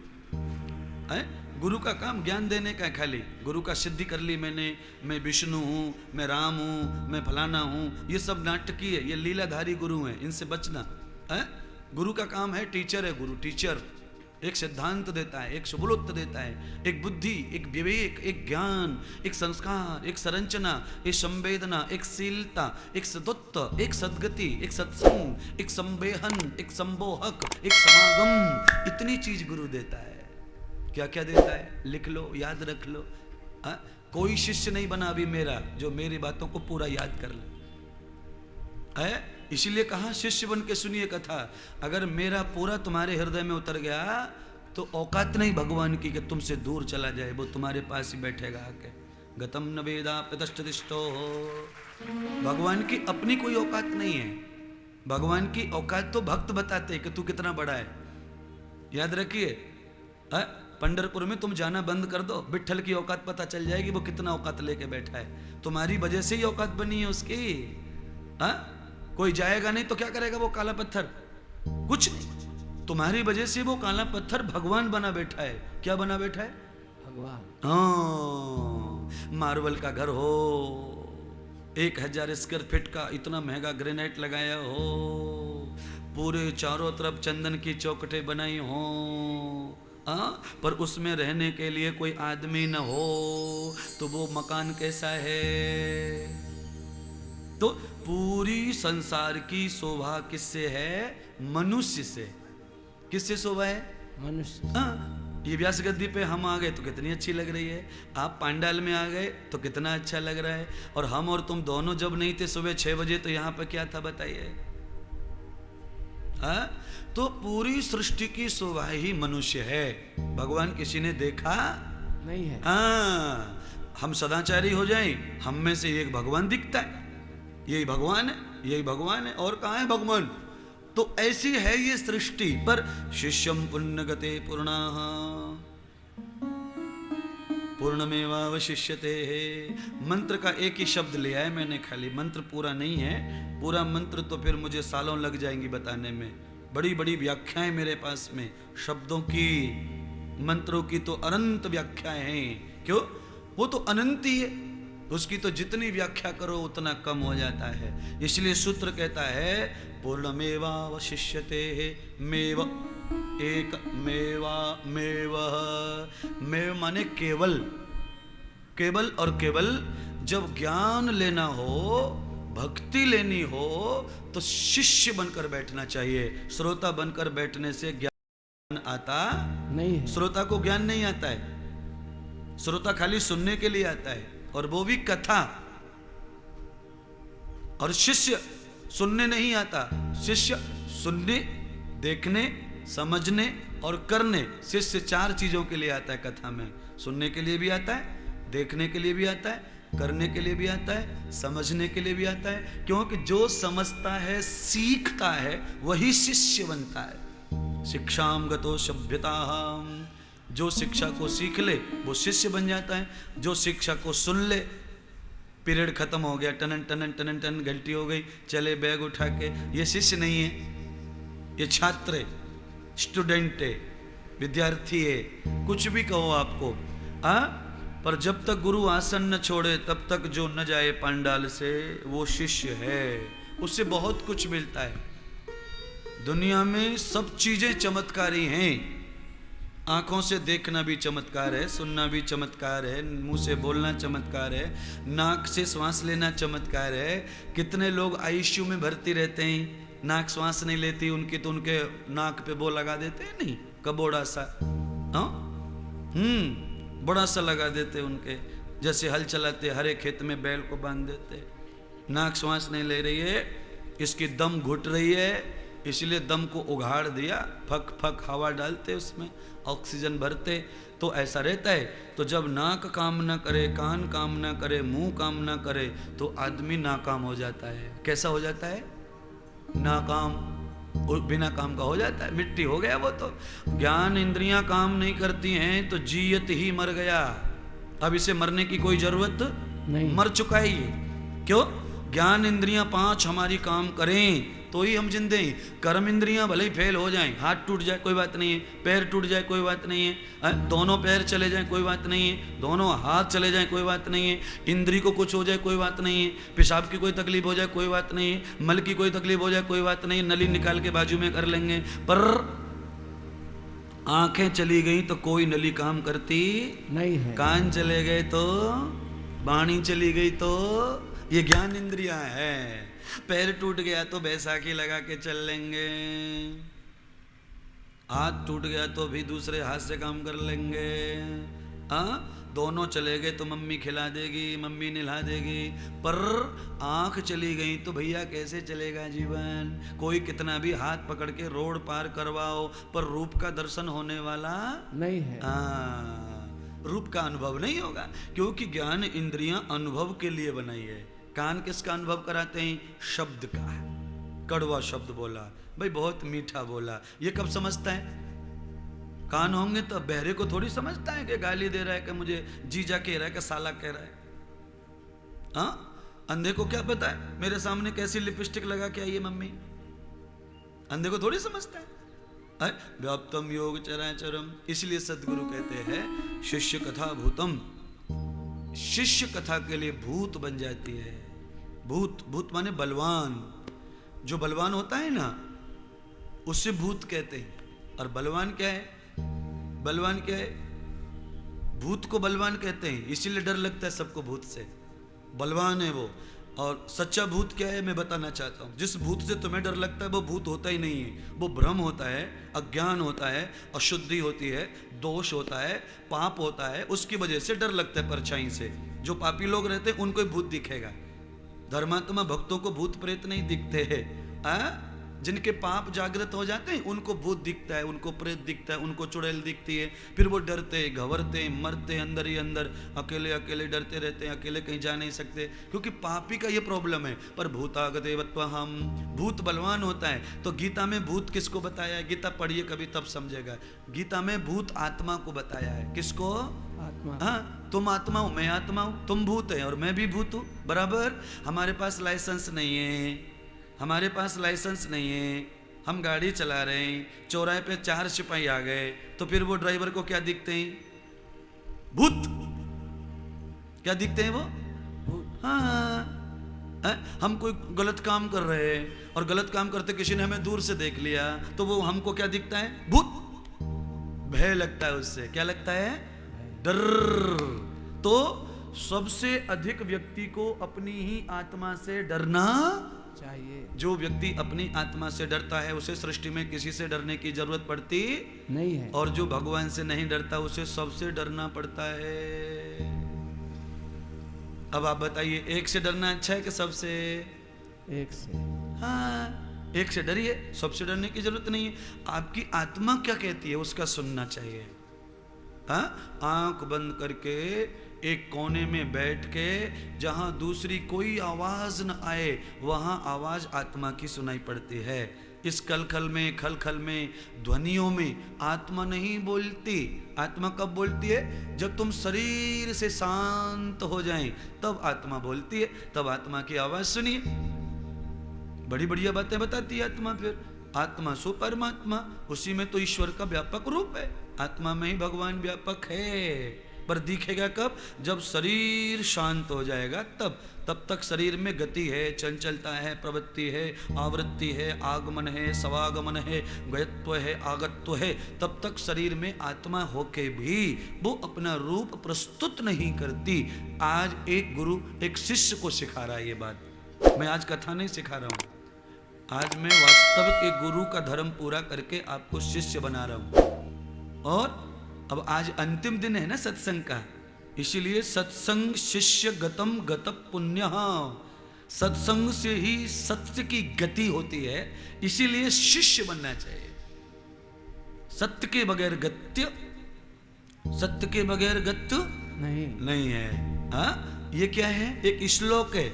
गुरु का काम ज्ञान देने का है खाली। गुरु का सिद्धि कर ली मैंने, मैं विष्णु हूँ, मैं राम हूँ, मैं फलाना हूँ, ये सब नाटकी है, ये लीलाधारी गुरु हैं, इनसे बचना है। गुरु का काम है, टीचर है गुरु, टीचर एक सिद्धांत देता है, एक सुबुलुत्त देता है, एक बुद्धि, एक विवेक, एक ज्ञान, एक संस्कार, एक संरचना, एक संवेदना, एक शीलता, एक सदुत्त, एक सद्गति, एक सत्संग, एक संवेहन, एक संबोहक, एक समागम, इतनी चीज गुरु देता है। क्या क्या देता है लिख लो, याद रख लो। कोई शिष्य नहीं बना अभी मेरा जो मेरी बातों को पूरा याद कर ले, है? इसीलिए कहा शिष्य बन के सुनिए कथा। अगर मेरा पूरा तुम्हारे हृदय में उतर गया तो औकात नहीं भगवान की कि तुमसे दूर चला जाए, वो तुम्हारे पास ही बैठेगा आके। गतम न वेदा पितष्टदिष्टो हो, भगवान की अपनी कोई औकात नहीं है। भगवान की औकात तो भक्त बताते हैं कि तू कितना बड़ा है। याद रखिए, पंढरपुर में तुम जाना बंद कर दो, विट्ठल की औकात पता चल जाएगी, वो कितना औकात लेके बैठा है। तुम्हारी वजह से ही औकात बनी है उसकी। कोई जाएगा नहीं तो क्या करेगा वो काला पत्थर? कुछ नहीं, तुम्हारी वजह से वो काला पत्थर भगवान बना बैठा है। क्या बना बैठा है? भगवान। हाँ, मार्बल का घर हो, 1000 स्क्वायर फीट का इतना महंगा ग्रेनाइट लगाया हो, पूरे चारों तरफ चंदन की चौखटें बनाई हो, पर उसमें रहने के लिए कोई आदमी न हो तो वो मकान कैसा है? तो पूरी संसार की शोभा किससे है? मनुष्य से। किससे शोभा है? मनुष्य। ये व्यास गद्दी पे हम आ गए तो कितनी अच्छी लग रही है, आप पांडाल में आ गए तो कितना अच्छा लग रहा है, और हम और तुम दोनों जब नहीं थे सुबह 6 बजे तो यहाँ पे क्या था बताइए? तो पूरी सृष्टि की शोभा ही मनुष्य है। भगवान किसी ने देखा नहीं है। हम सदाचारी हो जाएं, हम में से एक भगवान दिखता है, यही भगवान है, यही भगवान है, और कहाँ है भगवान? तो ऐसी है ये सृष्टि। पर शिष्यम पुण्यगते पूर्णाः पूर्णमेवावशिष्यते। मंत्र का एक ही शब्द लिया है मैंने, खाली मंत्र पूरा नहीं है। पूरा मंत्र तो फिर मुझे सालों लग जाएंगी बताने में, बड़ी बड़ी व्याख्याएं मेरे पास में, शब्दों की, मंत्रों की तो अनंत व्याख्याएं हैं। क्यों? वो तो अनंत ही है, उसकी तो जितनी व्याख्या करो उतना कम हो जाता है। इसलिए सूत्र कहता है पूर्णमेवावशिष्यते, मेव एक मेवा मेव, मेव माने केवल, केवल और केवल। जब ज्ञान लेना हो, भक्ति लेनी हो तो शिष्य बनकर बैठना चाहिए। श्रोता बनकर बैठने से ज्ञान आता नहीं है। श्रोता को ज्ञान नहीं आता है, श्रोता खाली सुनने के लिए आता है, और वो भी कथा। और शिष्य सुनने नहीं आता, शिष्य सुनने, देखने, समझने और करने। शिष्य 4 चीजों के लिए आता है कथा में। सुनने के लिए भी आता है, देखने के लिए भी आता है, करने के लिए भी आता है, समझने के लिए भी आता है। क्योंकि जो समझता है, सीखता है, वही शिष्य बनता है। शिक्षाम गतो सभ्यताम, जो शिक्षा को सीख ले वो शिष्य बन जाता है। जो शिक्षा को सुन ले, पीरियड खत्म हो गया, टनन टनन टनन टन घंटी हो गई, चले बैग उठा के, ये शिष्य नहीं है, ये छात्र है, स्टूडेंट है, विद्यार्थी है, कुछ भी कहो आपको, पर जब तक गुरु आसन न छोड़े तब तक जो न जाए पांडाल से वो शिष्य है। उससे बहुत कुछ मिलता है। दुनिया में सब चीजें चमत्कारी हैं। आंखों से देखना भी चमत्कार है, सुनना भी चमत्कार है, मुंह से बोलना चमत्कार है, नाक से श्वास लेना चमत्कार है। कितने लोग आईसीयू में भर्ती रहते हैं, नाक श्वास नहीं लेती उनकी, तो उनके नाक पे वो लगा देते हैं, नहीं कबोड़ा सा, बड़ा सा लगा देते उनके, जैसे हल चलाते हरे खेत में बैल को बांध देते। नाक श्वास नहीं ले रही है, इसकी दम घुट रही है, इसलिए दम को उघाड़ दिया, फक फक हवा डालते उसमें, ऑक्सीजन भरते, तो ऐसा रहता है। तो जब नाक काम ना करे, कान काम ना करे, मुंह काम ना करे, तो आदमी नाकाम हो जाता है। कैसा हो जाता है? नाकाम, बिना काम का हो जाता है, मिट्टी हो गया वो तो। ज्ञान इंद्रियां काम नहीं करती हैं तो जीयत ही मर गया। अब इसे मरने की कोई जरूरत नहीं, मर चुका है ये। क्यों? ज्ञान इंद्रियां 5 हमारी काम करें तो ही हम जिंदे हैं। कर्म इंद्रियां भले ही फेल हो जाएं, हाथ टूट जाए कोई बात नहीं है, पैर टूट जाए कोई बात नहीं है, दोनों पैर चले जाएं कोई बात नहीं है, दोनों हाथ चले जाएं कोई बात नहीं है, इंद्री को कुछ हो जाए कोई बात नहीं है, पेशाब की कोई तकलीफ हो जाए कोई बात नहीं है, मल की कोई तकलीफ हो जाए कोई बात नहीं है, नली निकाल के बाजू में कर लेंगे। पर आंखें चली गई तो कोई नली काम करती नहीं है, कान चले गए तो, वाणी चली गई तो, ये ज्ञान इंद्रियां है। पैर टूट गया तो बैसाखी लगा के चल लेंगे, हाथ टूट गया तो भी दूसरे हाथ से काम कर लेंगे, दोनों चले गए तो मम्मी खिला देगी, मम्मी नहला देगी। पर आंख चली गई तो भैया कैसे चलेगा जीवन? कोई कितना भी हाथ पकड़ के रोड पार करवाओ, पर रूप का दर्शन होने वाला नहीं है। रूप का अनुभव नहीं होगा, क्योंकि ज्ञान इंद्रियां अनुभव के लिए बनाई है। कान किसका अनुभव कराते हैं? शब्द का। कड़वा शब्द बोला, भाई बहुत मीठा बोला, ये कब समझता है? कान होंगे तो बहरे को थोड़ी समझता है कि गाली दे रहा है, कि मुझे जीजा कह रहा है, कि साला कह रहा है। हाँ, अंधे को क्या पता है मेरे सामने कैसी लिपस्टिक लगा के आई है मम्मी? अंधे को थोड़ी समझता है। व्याप्तम योग चराचरम, इसलिए सदगुरु कहते हैं शिष्य कथा भूतम। शिष्य कथा के लिए भूत बन जाती है। भूत, भूत माने बलवान। जो बलवान होता है ना उससे भूत कहते हैं। और बलवान क्या है? बलवान क्या है? भूत को बलवान कहते हैं, इसीलिए डर लगता है सबको भूत से। बलवान है वो। और सच्चा भूत क्या है मैं बताना चाहता हूँ। जिस भूत से तुम्हें डर लगता है वो भूत होता ही नहीं है, वो भ्रम होता है, अज्ञान होता है, अशुद्धि होती है, दोष होता है, पाप होता है, उसकी वजह से डर लगता है परछाई से। जो पापी लोग रहते हैं उनको ही भूत दिखेगा। धर्मात्मा भक्तों को भूत प्रेत नहीं दिखते हैं। जिनके पाप जागृत हो जाते हैं उनको भूत दिखता है, उनको प्रेत दिखता है, उनको चुड़ैल दिखती है। फिर वो डरते, घबरते, मरते अंदर ही अंदर, अकेले अकेले डरते रहते हैं, अकेले कहीं जा नहीं सकते, क्योंकि पापी का ये प्रॉब्लम है। पर भूतागदेवत्व हम, भूत बलवान होता है। तो गीता में भूत किसको बताया है? गीता पढ़िए कभी तब समझेगा। गीता में भूत आत्मा को बताया है। किसको? आत्मा। हाँ, तुम आत्मा हो, मैं आत्मा हूं, तुम भूत है और मैं भी भूत हूं, बराबर। हमारे पास लाइसेंस नहीं है, हमारे पास लाइसेंस नहीं है, हम गाड़ी चला रहे हैं, चौराहे पे 4 सिपाही आ गए, तो फिर वो ड्राइवर को क्या दिखते हैं? भूत। क्या दिखते हैं वो? हाँ, हम कोई गलत काम कर रहे हैं और गलत काम करते किसी ने हमें दूर से देख लिया तो वो हमको क्या दिखता है? भूत। भय लगता है उससे। क्या लगता है? डर। तो सबसे अधिक व्यक्ति को अपनी ही आत्मा से डरना चाहिए। जो व्यक्ति अपनी आत्मा से डरता है उसे सृष्टि में किसी से डरने की जरूरत पड़ती नहीं है, और जो भगवान से नहीं डरता उसे सबसे डरना पड़ता है। अब आप बताइए, एक से डरना अच्छा है कि सबसे? एक से। हाँ, एक से डरिए, सबसे डरने की जरूरत नहीं है। आपकी आत्मा क्या कहती है उसका सुनना चाहिए। हाँ, आंख बंद करके एक कोने में बैठ के जहां दूसरी कोई आवाज न आए वहां आवाज आत्मा की सुनाई पड़ती है। इस कलखल में, खलखल में, ध्वनियों में आत्मा नहीं बोलती। आत्मा कब बोलती है? जब तुम शरीर से शांत हो जाएं तब आत्मा बोलती है। तब आत्मा की आवाज सुनिए, बड़ी बढ़िया बातें बताती है आत्मा। फिर आत्मा सो परमात्मा, उसी में तो ईश्वर का व्यापक रूप है। आत्मा में ही भगवान व्यापक है, पर दिखेगा कब? जब शरीर शांत हो जाएगा तब तक शरीर में गति है, चंचलता है, प्रवृत्ति है, आवृत्ति है, आगमन है, सवागमन है, गयत्व है, आगत्व है। तब तक शरीर में आत्मा होके भी वो अपना रूप प्रस्तुत नहीं करती। आज एक गुरु एक शिष्य को सिखा रहा है ये बात। मैं आज कथा नहीं सिखा रहा हूं, आज मैं वास्तविक एक गुरु का धर्म पूरा करके आपको शिष्य बना रहा हूं। और अब आज अंतिम दिन है ना सत्संग का, इसीलिए सत्संग शिष्य गतम गत पुण्य, सत्संग से ही सत्य की गति होती है, इसीलिए शिष्य बनना चाहिए। सत्य के बगैर गत्य, सत्य के बगैर गत्य नहीं है। हाँ, ये क्या है? एक श्लोक है,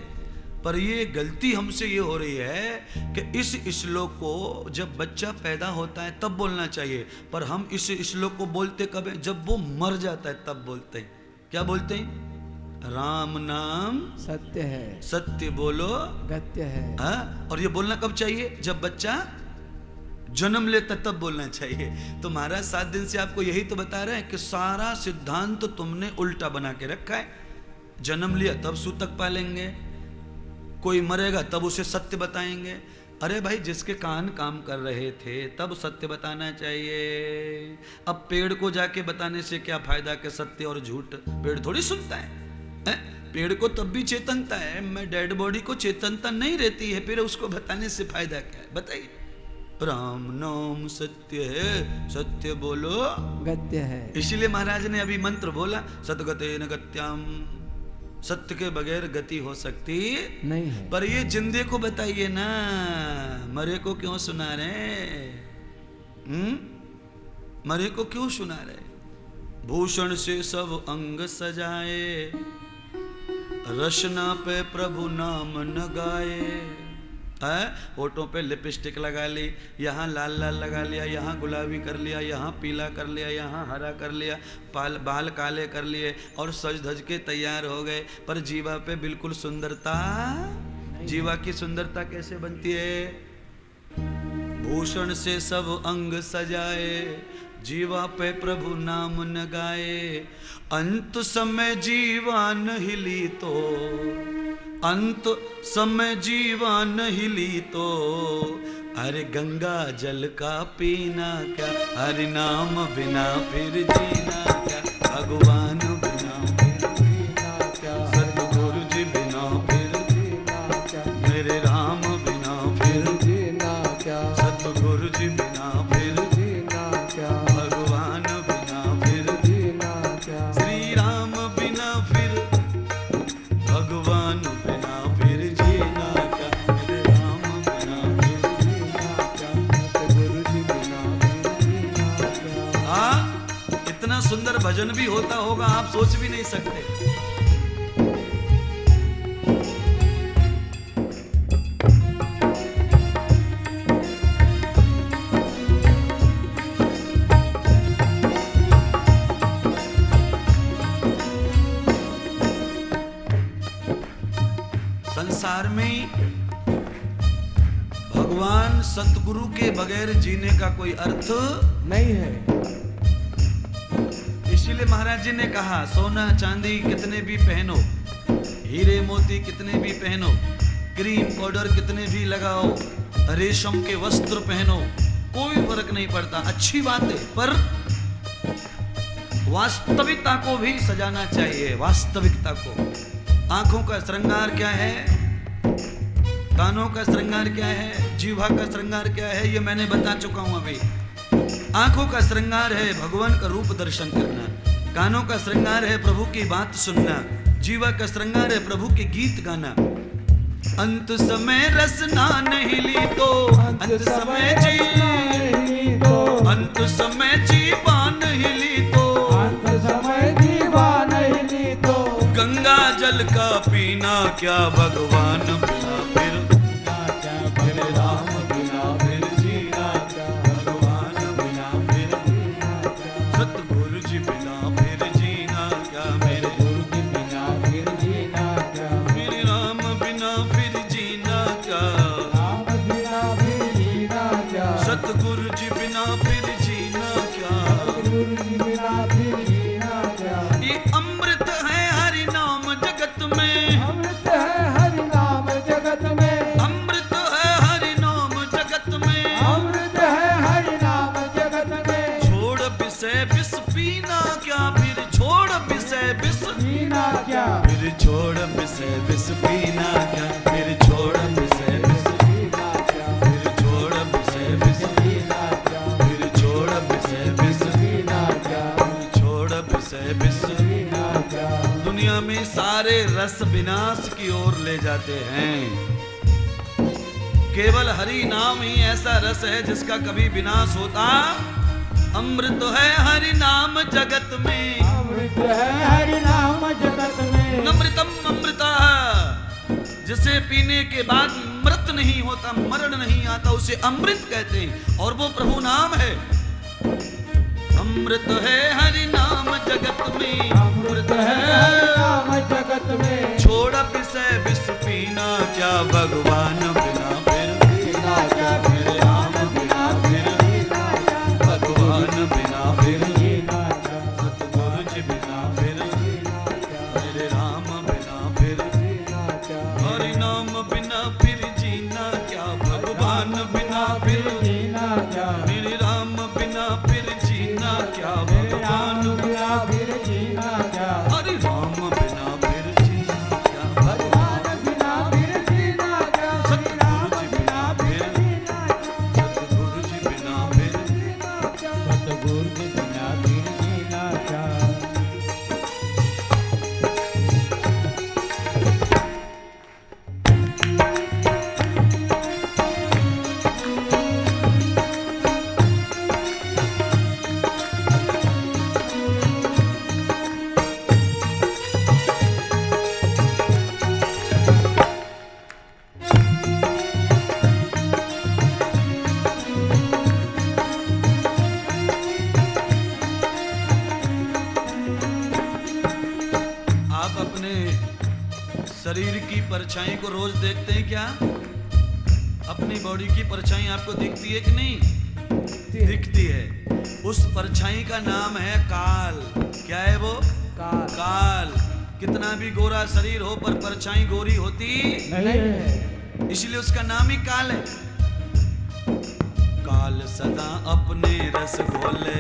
पर ये गलती हमसे ये हो रही है कि इस श्लोक को जब बच्चा पैदा होता है तब बोलना चाहिए, पर हम इस श्लोक को बोलते कब है? जब वो मर जाता है तब बोलते हैं। क्या बोलते हैं? राम नाम सत्य है, सत्य बोलो गत्य है। हाँ, और ये बोलना कब चाहिए? जब बच्चा जन्म लेता तब बोलना चाहिए। तो महाराज 7 दिन से आपको यही तो बता रहे हैं कि सारा सिद्धांत तो तुमने उल्टा बना के रखा है। जन्म लिया तब सूतक पालेंगे, कोई मरेगा तब उसे सत्य बताएंगे। अरे भाई, जिसके कान काम कर रहे थे तब सत्य बताना चाहिए। अब पेड़ को जाके बताने से क्या फायदा कि सत्य और झूठ? पेड़ थोड़ी सुनता है, पेड़ को तब भी चेतनता है। मैं डेड बॉडी को चेतनता नहीं रहती है, फिर उसको बताने से फायदा क्या है? बताइए। राम नाम सत्य है, सत्य बोलो गत्य है। इसीलिए महाराज ने अभी मंत्र बोला, सतगते न गत्याम, सत्य के बगैर गति हो सकती नहीं है। पर ये जिंदे को बताइए ना, मरे को क्यों सुना रहे? मरे को क्यों सुना रहे? भूषण से सब अंग सजाए, रचना पे प्रभु नाम न गाए। होठों पे लिपस्टिक लगा ली, यहाँ लाल लाल लगा लिया, यहाँ गुलाबी कर लिया, यहाँ पीला कर लिया, यहाँ हरा कर लिया, बाल काले कर लिए और सज धज के तैयार हो गए, पर जीवा पे बिल्कुल सुंदरता। जीवा की सुंदरता कैसे बनती है? भूषण से सब अंग सजाए, जीवा पे प्रभु नाम न गाए। अंत समय जीवान हिली तो, अंत समय जीवान हिली तो, अरे गंगा जल का पीना क्या, हरि नाम बिना फिर जीना क्या, भगवान बिना फिर जीना क्या, सतगुरु जी बिना फिर जीना क्या, मेरे राम बिना फिर जीना क्या, सतगुरु जी बिना फिर जीना क्या, भगवान बिना फिर जीना क्या, श्री राम बिना फिर, भगवान बिना फिर जीना क्या, मेरे राम बिना फिर जीना क्या, सतगुरु जी बिना फिर जीना क्या। हाँ, इतना सुंदर भजन भी होता होगा, आप सोच भी नहीं सकते। संसार में भगवान सतगुरु के बगैर जीने का कोई अर्थ नहीं है। इसीलिए महाराज जी ने कहा, सोना चांदी कितने भी पहनो, हीरे मोती कितने भी पहनो, क्रीम पाउडर कितने भी लगाओ, रेशम के वस्त्र पहनो, कोई फर्क नहीं पड़ता। अच्छी बात है, पर वास्तविकता को भी सजाना चाहिए। वास्तविकता को, आंखों का श्रृंगार क्या है, कानों का श्रृंगार क्या है, जीवा का श्रृंगार क्या है, ये मैंने बता चुका हूं अभी। आंखों का श्रृंगार है भगवान का रूप दर्शन करना, कानों का श्रृंगार है प्रभु की बात सुनना, जीवा का श्रृंगार है प्रभु के गीत गाना। अंत समय रसना नहीं ली तो, अंत समय जी तो, अंत समय जीवा नहीं ली तो, अंत समय जीवा नहीं ली तो, गंगा जल का पीना क्या, भगवान बिना फिर क्या, मेरे राम बिना फिर जीना क्या, भगवान बिना फिर जीना क्या, सतगुरु जी बिना फिर जीना क्या, मेरे गुरु जी बिना फिर जीना क्या, मेरे राम बिना फिर जीना क्या, राम बिना फिर जीना क्या, फिर छोड़ विषय विष पीना क्या, फिर छोड़ विषय विष पीना क्या, फिर छोड़ विषय विष पीना क्या, फिर छोड़ विषय विष पीना क्या, छोड़ विषय विष पीना क्या। दुनिया में सारे रस विनाश की ओर ले जाते हैं, केवल हरि नाम ही ऐसा रस है जिसका कभी विनाश होता। अमृत है हरि नाम जगत में, अमृत है हरि नाम जगत में, नमृतम अमृता, जिसे पीने के बाद मृत नहीं होता, मरण नहीं आता, उसे अमृत कहते हैं और वो प्रभु नाम है। अमृत है हरि नाम जगत में, अमृत है हरि नाम जगत में। छोड़ विषय विष पीना क्या, भगवान बिना फिर पीना क्या, मेरे राम बिना फिर पीना क्या, भगवान बिना फिर पीना क्या, सतगुरु जी बिना फिर पीना क्या, मेरे राम बिना फिर पीना क्या, हरि नाम बिना फिर जीना क्या, भगवान बिना फिर पीना क्या, मेरे राम बिना फिर जीना क्या, मेरे भगवान राम बिना फिर जीना क्या, हरि राम बिना फिर जीना क्या, भगवान बिना फिर जीना क्या, श्री राम बिना फिर जीना क्या, सतगुरु जी बिना फिर जीना क्या, सतगुरु के बिना फिर जीना क्या। आप अपने शरीर की परछाई को रोज देखते हैं क्या? अपनी बॉडी की परछाई आपको दिखती है कि नहीं? दिखती है। उस परछाई का नाम है काल। क्या है वो? काल काल। कितना भी गोरा शरीर हो पर परछाई गोरी होती नहीं है, इसलिए उसका नाम ही काल है। काल सदा अपने रस घोले,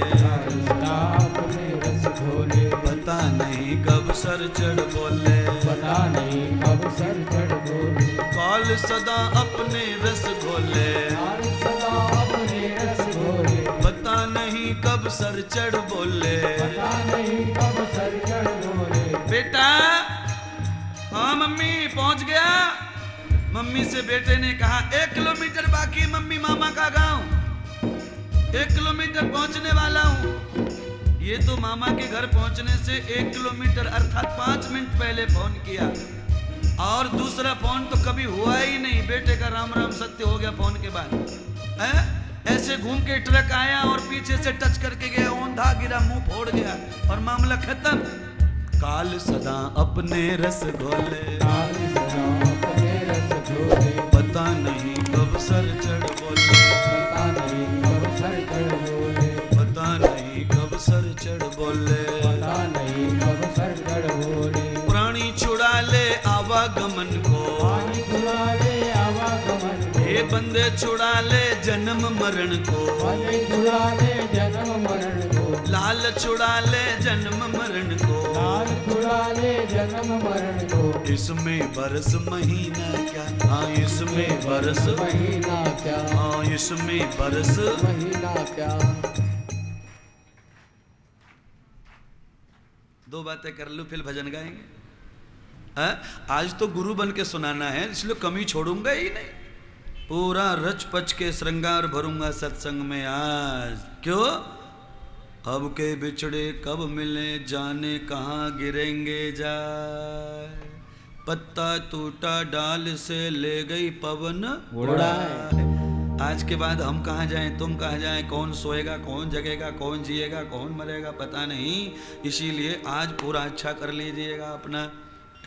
सदा अपने रस घोले, पता नहीं कब सर चढ़ बोले। पता नहीं कब सर चढ़ बोले, काल सदा अपने रस घोले, काल सदा अपने रस घोले, पता नहीं कब सर चढ़ बोले। पता नहीं कब सर चढ़ बोले। बेटा, हाँ मम्मी पहुंच गया। मम्मी से बेटे ने कहा 1 किलोमीटर बाकी है मम्मी, मामा का गांव 1 किलोमीटर पहुंचने वाला हूं। ये तो मामा के घर पहुंचने से 1 किलोमीटर अर्थात 5 मिनट पहले फोन किया, और दूसरा फोन तो कभी हुआ ही नहीं। बेटे का राम राम सत्य हो गया फोन के बाद। ऐसे घूम के ट्रक आया और पीछे से टच करके गया, औंधा गिरा, मुंह फोड़ गया और मामला खत्म। काल सदा अपने रस घोले, काल सदा अपने रस घोले, पता नहीं कब सर चढ़ बोले। पता नहीं कब सर चढ़ बोले, पता नहीं कब सर चढ़ बोले। पता नहीं कब सर चढ़ बोले। प्राणी छुड़ा ले आवागमन को, पानी छुड़ा ले आवागमन को, हे बंदे छुड़ा ले जन्म मरण को। पानी छुड़ा ले जन्म मरण को, लाल छुड़ा ले जन्म मरण को। लाल छुड़ा ले जन्म मरण को। इसमें बरस महीना क्या, हाँ इसमें बरस, महीना क्या, हाँ इसमें बरस। महीना क्या। 2 बातें कर लूं फिर भजन गाएंगे। आज तो गुरु बन के सुनाना है, इसलिए कमी छोड़ूंगा ही नहीं। पूरा रच पच के श्रृंगार भरूंगा सत्संग में आज। क्यों? अब के बिछड़े कब मिले, जाने कहाँ गिरेंगे जाए। पत्ता टूटा डाल से ले गई पवन उड़ाए। आज के बाद हम कहाँ जाएं, तुम कहाँ जाएं, कौन सोएगा, कौन जगेगा, कौन जिएगा, कौन मरेगा पता नहीं। इसीलिए आज पूरा अच्छा कर लीजिएगा अपना।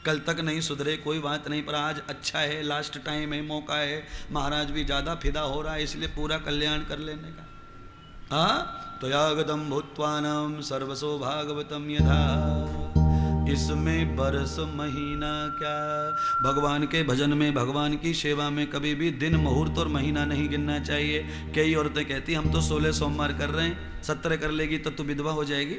कल तक नहीं सुधरे कोई बात नहीं, पर आज अच्छा है, लास्ट टाइम है, मौका है। महाराज भी ज़्यादा फिदा हो रहा है, इसलिए पूरा कल्याण कर लेने का। हाँ, त्वयागतम भूत्वानां सर्वसो भागवतम यथा, इसमें बरस महीना क्या। भगवान के भजन में, भगवान की सेवा में कभी भी दिन, मुहूर्त और महीना नहीं गिनना चाहिए। कई औरतें कहती हम तो 16 सोमवार कर रहे हैं, 17 कर लेगी तो तू विधवा हो जाएगी,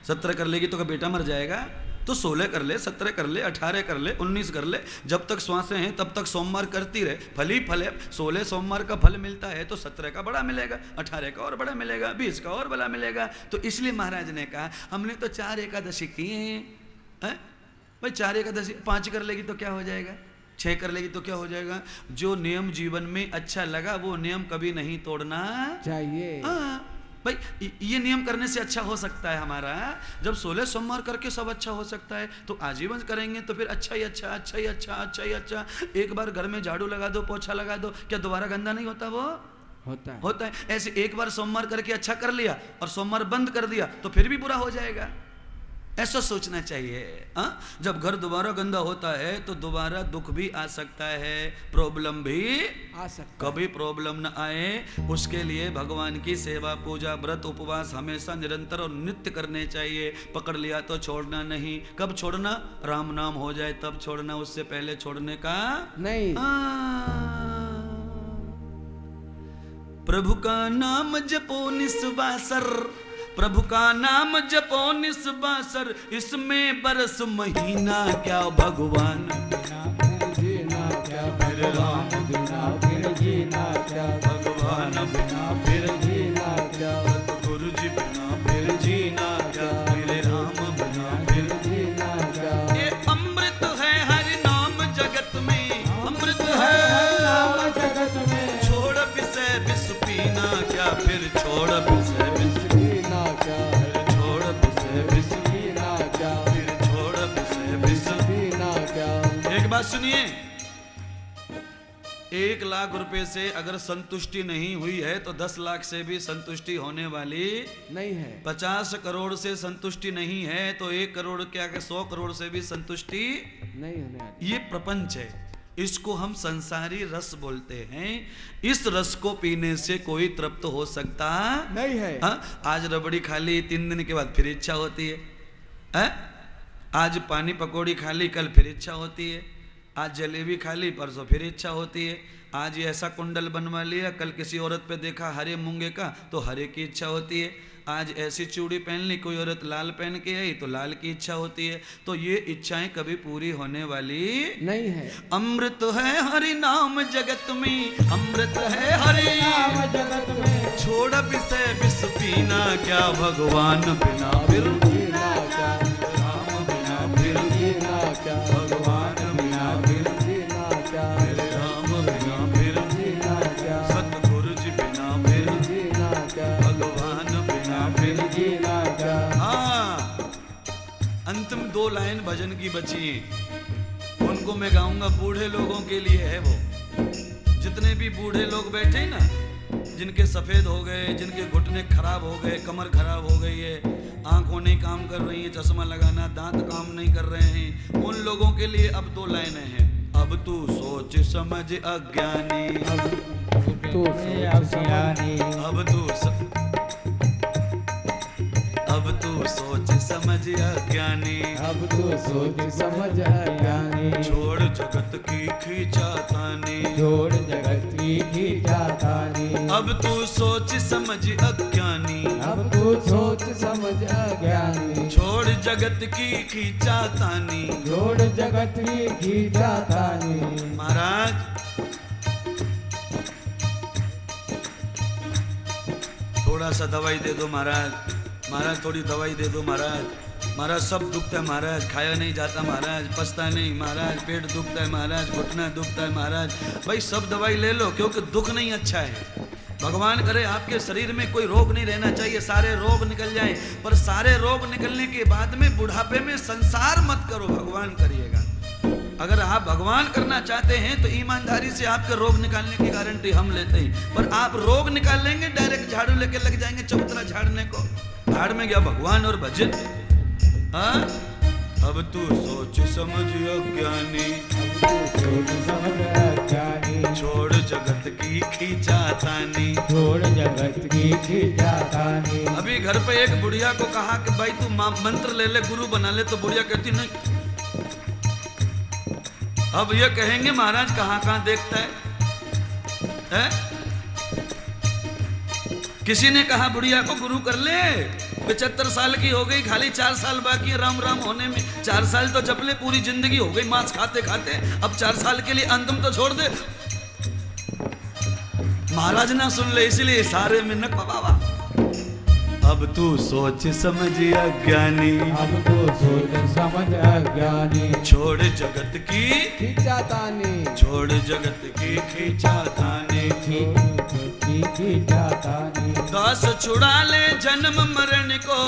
17 कर लेगी तो का बेटा मर जाएगा। तो 16 कर ले, 17 कर ले, 18 कर ले, 19 कर ले, जब तक श्वासें हैं तब तक सोमवार करती रहे, फल ही फल है। 16 सोमवार का फल मिलता है तो 17 का बड़ा मिलेगा, 18 का और बड़ा मिलेगा, 20 का और बड़ा मिलेगा। तो इसलिए महाराज ने कहा हमने तो 4 एकादशी किए हैं भाई। 4 एकादशी 5 कर लेगी तो क्या हो जाएगा, 6 कर लेगी तो क्या हो जाएगा। जो नियम जीवन में अच्छा लगा वो नियम कभी नहीं तोड़ना चाहिए। हाँ भाई, ये नियम करने से अच्छा हो सकता है हमारा। जब 16 सोमवार करके सब अच्छा हो सकता है तो आजीवन करेंगे तो फिर अच्छा ही अच्छा, अच्छा ही अच्छा, अच्छा ही अच्छा। एक बार घर में झाड़ू लगा दो, पोछा लगा दो, क्या दोबारा गंदा नहीं होता? वो होता है। ऐसे एक बार सोमवार करके अच्छा कर लिया और सोमवार बंद कर दिया तो फिर भी बुरा हो जाएगा। ऐसा सोचना चाहिए। जब घर दोबारा गंदा होता है तो दोबारा दुख भी आ सकता है, प्रॉब्लम भी आ सकता। कभी प्रॉब्लम न आए उसके लिए भगवान की सेवा, पूजा, व्रत, उपवास हमेशा निरंतर और नित्य करने चाहिए। पकड़ लिया तो छोड़ना नहीं। कब छोड़ना? राम नाम हो जाए तब छोड़ना, उससे पहले छोड़ने का नहीं। प्रभु का नाम जपो निस्वासर, प्रभु का नाम जपो निस्वासर, इसमें बरस महीना क्या भगवान बिना फिर जीना क्या, फिर राम बिना फिर जीना क्या, भगवान बिना फिर जीना क्या, गुरु जी बिना फिर जीना क्या, फिर राम बिना फिर जीना क्या। ये अमृत है हरि नाम जगत में, अमृत है नाम जगत में, छोड़ विषय विष पीना क्या, फिर छोड़ विषय विष जीना क्या, छोड़ विषय विष जीना क्या, फिर छोड़ विषय विष। जीना क्या। एक बात सुनिए, 1 लाख रुपए से अगर संतुष्टि नहीं हुई है तो 10 लाख से भी संतुष्टि होने वाली नहीं है। 50 करोड़ से संतुष्टि नहीं है तो 1 करोड़ क्या 100 करोड़ से भी संतुष्टि नहीं होने वाली। ये प्रपंच है, इसको हम संसारी रस बोलते हैं। इस रस को पीने से कोई तृप्त हो सकता नहीं है। आज रबड़ी खा ली, 3 दिन के बाद फिर इच्छा होती है। आज पानी पकौड़ी खा ली, कल फिर इच्छा होती है। आज जलेबी खा ली, परसों फिर इच्छा होती है। आज ये ऐसा कुंडल बनवा लिया, कल किसी औरत पे देखा हरे मूंगे का तो हरे की इच्छा होती है। आज ऐसी चूड़ी पहन ली, कोई औरत लाल पहन के आई तो लाल की इच्छा होती है। तो ये इच्छाएं कभी पूरी होने वाली नहीं है। अमृत है हरि नाम जगत में, अमृत है हरि नाम जगत में, छोड़ विषय विष पीना क्या, भगवान बिना फिर जीना क्या, राम बिना फिर जीना क्या, भगवान बिना फिर जीना क्या, राम बिना फिर जीना क्या, सतगुरु जी बिना फिर जीना क्या, भगवान बिना फिर। जीना क्या। हाँ, अंतिम 2 लाइन भजन की बची हैं, उनको मैं गाऊंगा। बूढ़े लोगों के लिए है वो। जितने भी बूढ़े लोग बैठे हैं ना, जिनके सफेद हो गए, जिनके घुटने खराब हो गए, कमर खराब हो गई है, आंखों नहीं काम कर रही है, चश्मा लगाना, दांत काम नहीं कर रहे हैं, उन लोगों के लिए अब 2 लाइनें हैं। अब तू सोच समझ अज्ञानी, तू अज्ञानी, अब तू सोच समझ अज्ञानी, अब तू सोच समझ अज्ञानी, छोड़ जगत की खींचातानी, छोड़ जगत की खींचातानी। अब तू सोच समझ अज्ञानी, अब तू सोच समझ अज्ञानी, छोड़ जगत की खींचातानी। छोड़ जगत की खींचातानी। महाराज, थोड़ा सा दवाई दे दो महाराज, महाराज थोड़ी दवाई दे दो महाराज, महाराज सब दुखता है महाराज, खाया नहीं जाता महाराज, पछता नहीं महाराज, पेट दुखता है महाराज, घुटना दुखता है महाराज। भाई सब दवाई ले लो क्योंकि दुख नहीं अच्छा है। भगवान करे आपके शरीर में कोई रोग नहीं रहना चाहिए, सारे रोग निकल जाएं, पर सारे रोग निकलने के बाद में बुढ़ापे में संसार मत करो, भगवान करिएगा। अगर आप भगवान करना चाहते हैं तो ईमानदारी से आपके रोग निकालने की गारंटी हम लेते हैं। पर आप रोग निकाल लेंगे, डायरेक्ट झाड़ू लेके लग जाएंगे चबूतरा झाड़ने को, झाड़ में गया भगवान और भजन। हाँ, अब तू सोच समझ अज्ञानी, सोच समझ अज्ञानी, छोड़ जगत की खींचातानी, छोड़ जगत की खींचातानी। अभी घर पे एक बुढ़िया को कहा कि भाई तू मंत्र ले ले, गुरु बना ले, तो बुढ़िया कहती नहीं। अब ये कहेंगे महाराज कहाँ कहाँ देखता है? किसी ने कहा बुढ़िया को गुरु कर ले, 75 साल की हो गई, खाली 4 साल बाकी है राम राम होने में। 4 साल तो जप ले, पूरी जिंदगी हो गई मांस खाते खाते, अब 4 साल के लिए अंतम तो छोड़ दे। महाराज ना सुन ले, इसलिए इशारे में न बाबा। अब तू सोच समझ अज्ञानी, अब तो सोच समझ अज्ञानी, छोड़ जगत की खींचातानी, छोड़ जगत की खींचातानी, खींचातानी। दास छुड़ा ले जन्म मरण को,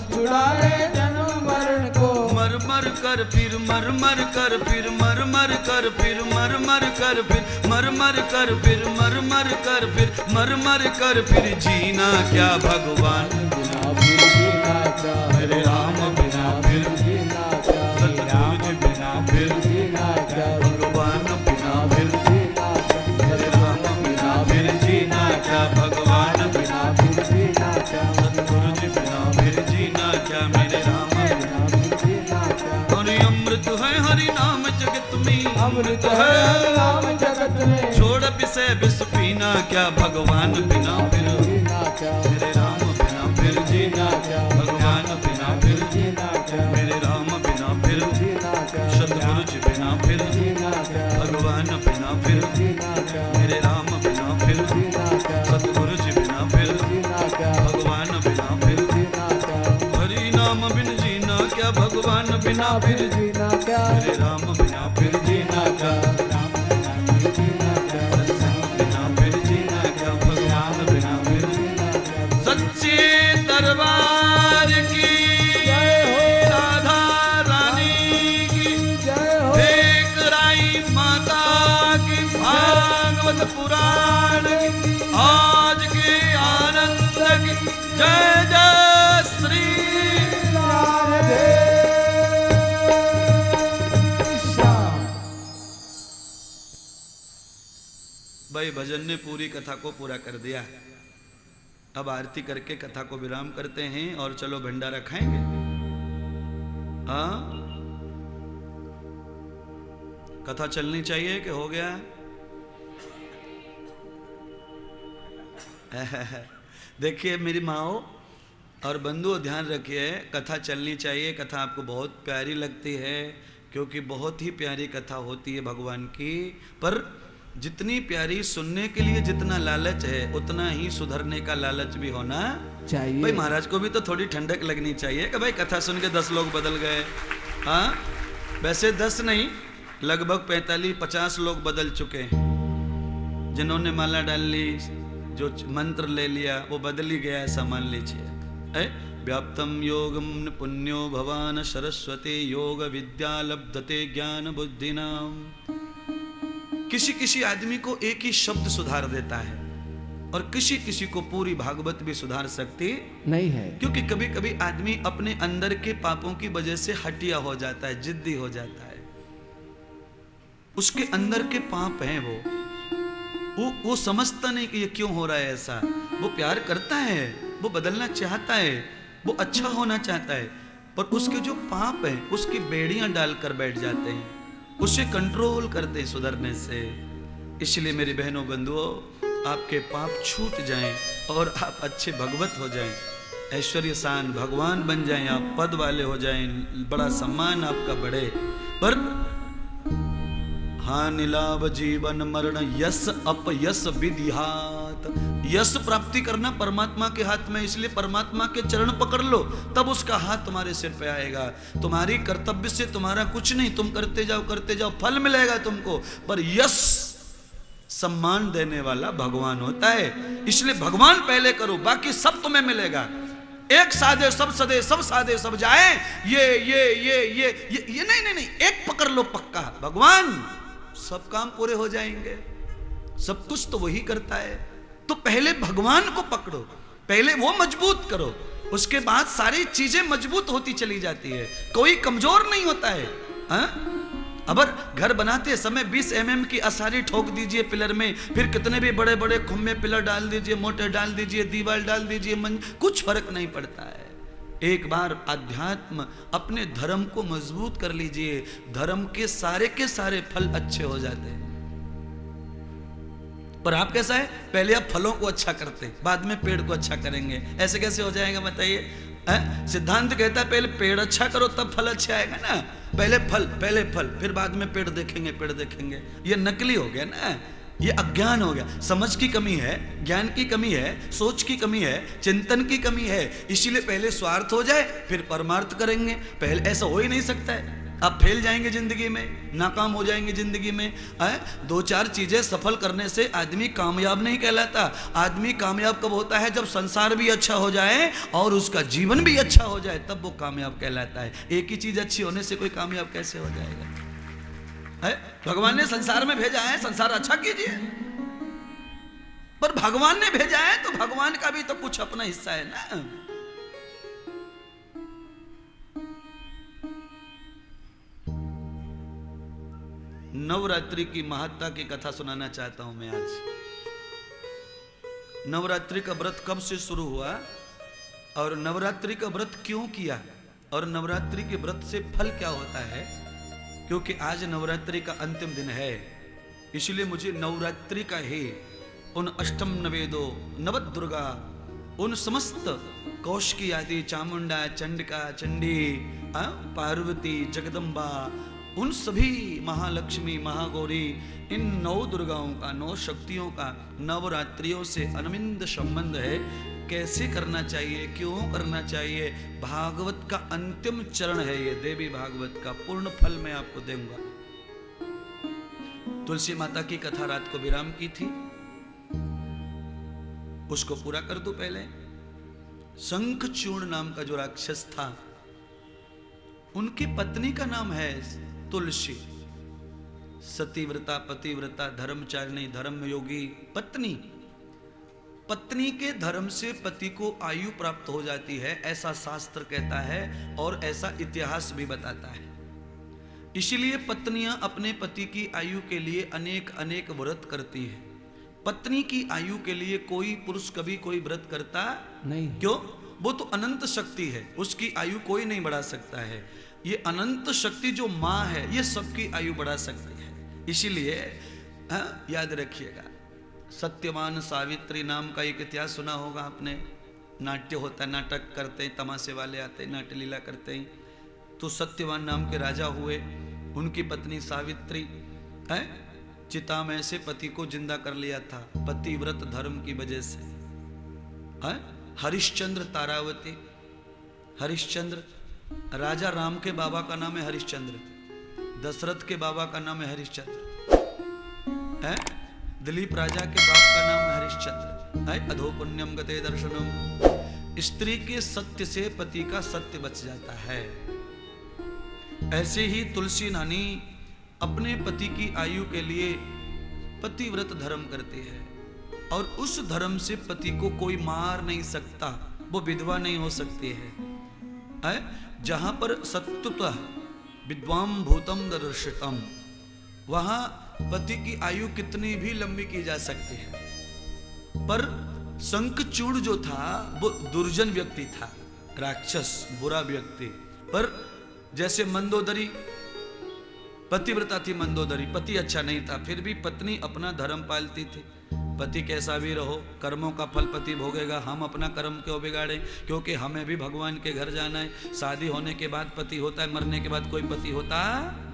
छुड़ा ले जन्म मरण को, मर मर कर फिर मर मर कर फिर मर मर कर फिर मर मर कर फिर मर मर कर फिर मर मर कर फिर मर मर कर फिर जीना क्या भगवान बिना फिर जीना क्या, मेरे राम बिना फिर जीना क्या, सतगुरु जी बिना फिर जीना क्या, भगवान बिना फिर जीना क्या, मेरे राम बिना फिर जीना क्या, भगवान बिना फिर जीना क्या, सतगुरु जी बिना फिर जीना क्या, मेरे राम बिना फिर जीना क्या। हरि अमृत है हरि नाम जगत में, अमृत है राम जगत में, छोड़ विषय विष पीना क्या, भगवान बिना फिर जीना क्या, मेरे राम बिना फिर जीना क्या, भगवान बिना फिर जीना क्या, मेरे राम बिना फिर जीना क्या, सतगुरु जी बिना फिर जीना क्या, भगवान बिना फिर जीना क्या, मेरे राम बिना फिर जीना क्या, सतगुरु जी बिना फिर जीना क्या, भगवान बिना फिर जीना क्या, हरि नाम बिन जीना क्या, भगवान बिना फिर जीना क्या, मेरे राम बिना फिर जीना क्या, जीना क्या, बिना फिर जीना क्या, भगवान बिना फिर सच्चे दरबार की जय हो, राधा रानी की जय हो, एक राई माता की, भागवत पुराण की, आज के आनंद की, जय जय श्री राधे श्याम। भाई भजन ने पूरी कथा को पूरा कर दिया। अब आरती करके कथा को विराम करते हैं और चलो भंडारा खाएंगे। हाँ, कथा चलनी चाहिए कि हो गया? देखिए मेरी माओ और बंधुओं, ध्यान रखिए, कथा चलनी चाहिए। कथा आपको बहुत प्यारी लगती है क्योंकि बहुत ही प्यारी कथा होती है भगवान की, पर जितनी प्यारी सुनने के लिए जितना लालच है उतना ही सुधरने का लालच भी होना चाहिए। भाई महाराज को भी तो थोड़ी ठंडक लगनी चाहिए कि भाई कथा सुन के 10 लोग बदल गए। हाँ, वैसे 10 नहीं, लगभग 45-50 लोग बदल चुके हैं। जिन्होंने माला डाल ली, जो मंत्र ले लिया, वो बदल ही गया, ऐसा मान लीजिए। व्याप्तम योगम पुण्यो भवान सरस्वती योग विद्या लब्धते ज्ञान बुद्धिनाम। किसी किसी आदमी को एक ही शब्द सुधार देता है और किसी किसी को पूरी भागवत भी सुधार सकती नहीं है, क्योंकि क्योंकि कभी कभी आदमी अपने अंदर के पापों की वजह से हटिया हो जाता है, जिद्दी हो जाता है। उसके अंदर के पाप हैं, वो समझता नहीं कि ये क्यों हो रहा है ऐसा। वो प्यार करता है, वो बदलना चाहता है, वो अच्छा होना चाहता है, पर उसके जो पाप हैं उसकी बेड़ियां डालकर बैठ जाते हैं, उसे कंट्रोल करते हैं सुधरने से। इसलिए मेरी बहनों बंधुओं, आपके पाप छूट जाएं और आप अच्छे भगवत हो जाएं, ऐश्वर्यशान भगवान बन जाएं, आप पद वाले हो जाएं, बड़ा सम्मान आपका बढ़े। पर हानि लाभ जीवन मरण यस अपयस विधिहात। यश प्राप्ति करना परमात्मा के हाथ में, इसलिए परमात्मा के चरण पकड़ लो, तब उसका हाथ तुम्हारे सिर पे आएगा। तुम्हारी कर्तव्य से तुम्हारा कुछ नहीं, तुम करते जाओ, फल मिलेगा तुमको, पर यश सम्मान देने वाला भगवान होता है। इसलिए भगवान पहले करो, बाकी सब तुम्हें मिलेगा। एक साधे सब सदे, सब साधे सब जाए, ये नहीं, एक पकड़ लो पक्का, भगवान, सब काम पूरे हो जाएंगे। सब कुछ तो वही करता है। तो पहले भगवान को पकड़ो, पहले वो मजबूत करो, उसके बाद सारी चीजें मजबूत होती चली जाती है। कोई कमजोर नहीं होता है। अगर घर बनाते समय 20 mm की असारी ठोक दीजिए पिलर में, फिर कितने भी बड़े बड़े खुम्बे पिलर डाल दीजिए, मोटे डाल दीजिए, दीवार डाल दीजिए, कुछ फर्क नहीं पड़ता है। एक बार अध्यात्म अपने धर्म को मजबूत कर लीजिए, धर्म के सारे फल अच्छे हो जाते हैं। पर आप कैसा है, पहले आप फलों को अच्छा करते हैं, बाद में पेड़ को अच्छा करेंगे। ऐसे कैसे हो जाएगा बताइए? सिद्धांत कहता है पहले पेड़ अच्छा करो तब फल अच्छा आएगा ना। पहले फल फिर बाद में पेड़ देखेंगे। ये नकली हो गया ना, ये अज्ञान हो गया। समझ की कमी है, ज्ञान की कमी है, सोच की कमी है, चिंतन की कमी है। इसीलिए पहले स्वार्थ हो जाए फिर परमार्थ करेंगे। पहले ऐसा हो ही नहीं सकता है। आप फेल जाएंगे जिंदगी में, नाकाम हो जाएंगे जिंदगी में। दो चार चीजें सफल करने से आदमी कामयाब नहीं कहलाता। आदमी कामयाब कब होता है? जब संसार भी अच्छा हो जाए और उसका जीवन भी अच्छा हो जाए, तब वो कामयाब कहलाता है। एक ही चीज अच्छी होने से कोई कामयाब कैसे हो जाएगा? भगवान ने संसार में भेजा है, संसार अच्छा कीजिए। पर भगवान ने भेजा है तो भगवान का भी तो कुछ अपना हिस्सा है ना। नवरात्रि की महत्ता की कथा सुनाना चाहता हूं मैं आज। नवरात्रि का व्रत कब से शुरू हुआ और नवरात्रि का व्रत क्यों किया और नवरात्रि के व्रत से फल क्या होता है। क्योंकि आज नवरात्रि का अंतिम दिन है, इसलिए मुझे नवरात्रि का ही उन अष्टम नवेदो नवदुर्गा, उन समस्त कौशिकी आदि, चामुंडा, चंडिका, चंडी, पार्वती, जगदम्बा, उन सभी महालक्ष्मी, महागौरी, इन नौ दुर्गाओं का, नौ शक्तियों का नवरात्रियों से अनविंद संबंध है। कैसे करना चाहिए, क्यों करना चाहिए, भागवत का अंतिम चरण है ये। देवी भागवत का पूर्ण फल मैं आपको दूंगा। तुलसी माता की कथा रात को विराम की थी, उसको पूरा कर दो। पहले शंखचूर्ण नाम का जो राक्षस था, उनकी पत्नी का नाम है तुलसी। सतीव्रता, पतिव्रता, धर्मचारिणी, धर्मयोगी पत्नी। पत्नी के धर्म से पति को आयु प्राप्त हो जाती है, ऐसा शास्त्र कहता है और ऐसा इतिहास भी बताता है। इसलिए पत्नियां अपने पति की आयु के लिए अनेक अनेक व्रत करती हैं। पत्नी की आयु के लिए कोई पुरुष कभी कोई व्रत करता नहीं। क्यों? वो तो अनंत शक्ति है, उसकी आयु कोई नहीं बढ़ा सकता है। ये अनंत शक्ति जो माँ है, ये सबकी आयु बढ़ा सकती है। इसीलिए याद रखिएगा, सत्यवान सावित्री नाम का एक इतिहास सुना होगा आपने। नाट्य होता है, नाटक करते हैं, तमाशे वाले आते हैं, नाट्य लीला करते हैं। तो सत्यवान नाम के राजा हुए, उनकी पत्नी सावित्री चिता में से पति को जिंदा कर लिया था, पतिव्रत धर्म की वजह से। हरिश्चंद्र, तारावती, हरिश्चंद्र, राजा राम के बाबा का नाम है हरिश्चंद्र, दशरथ के बाबा का नाम है हरिश्चंद्र, दिलीप राजा के बाप का नाम है हरिश्चंद्र। अधो पुण्यम गते दर्शनम। स्त्री के सत्य से पति का सत्य बच जाता है। ऐसे ही तुलसी नानी अपने पति की आयु के लिए पतिव्रत धर्म करती है और उस धर्म से पति को कोई मार नहीं सकता, वो विधवा नहीं हो सकती है। जहां पर सत्वतः विद्वाम भूतम दर्शितम, वहां पति की आयु कितनी भी लंबी की जा सकती है। पर शंखचूड़ जो था वो दुर्जन व्यक्ति था, राक्षस, बुरा व्यक्ति। पर जैसे मंदोदरी पतिव्रता थी, मंदोदरी पति अच्छा नहीं था, फिर भी पत्नी अपना धर्म पालती थी। पति कैसा भी रहो, कर्मों का फल पति भोगेगा। हम अपना कर्म क्यों बिगाड़ें? क्योंकि हमें भी भगवान के घर जाना है। शादी होने के बाद पति होता है, मरने के बाद कोई पति होता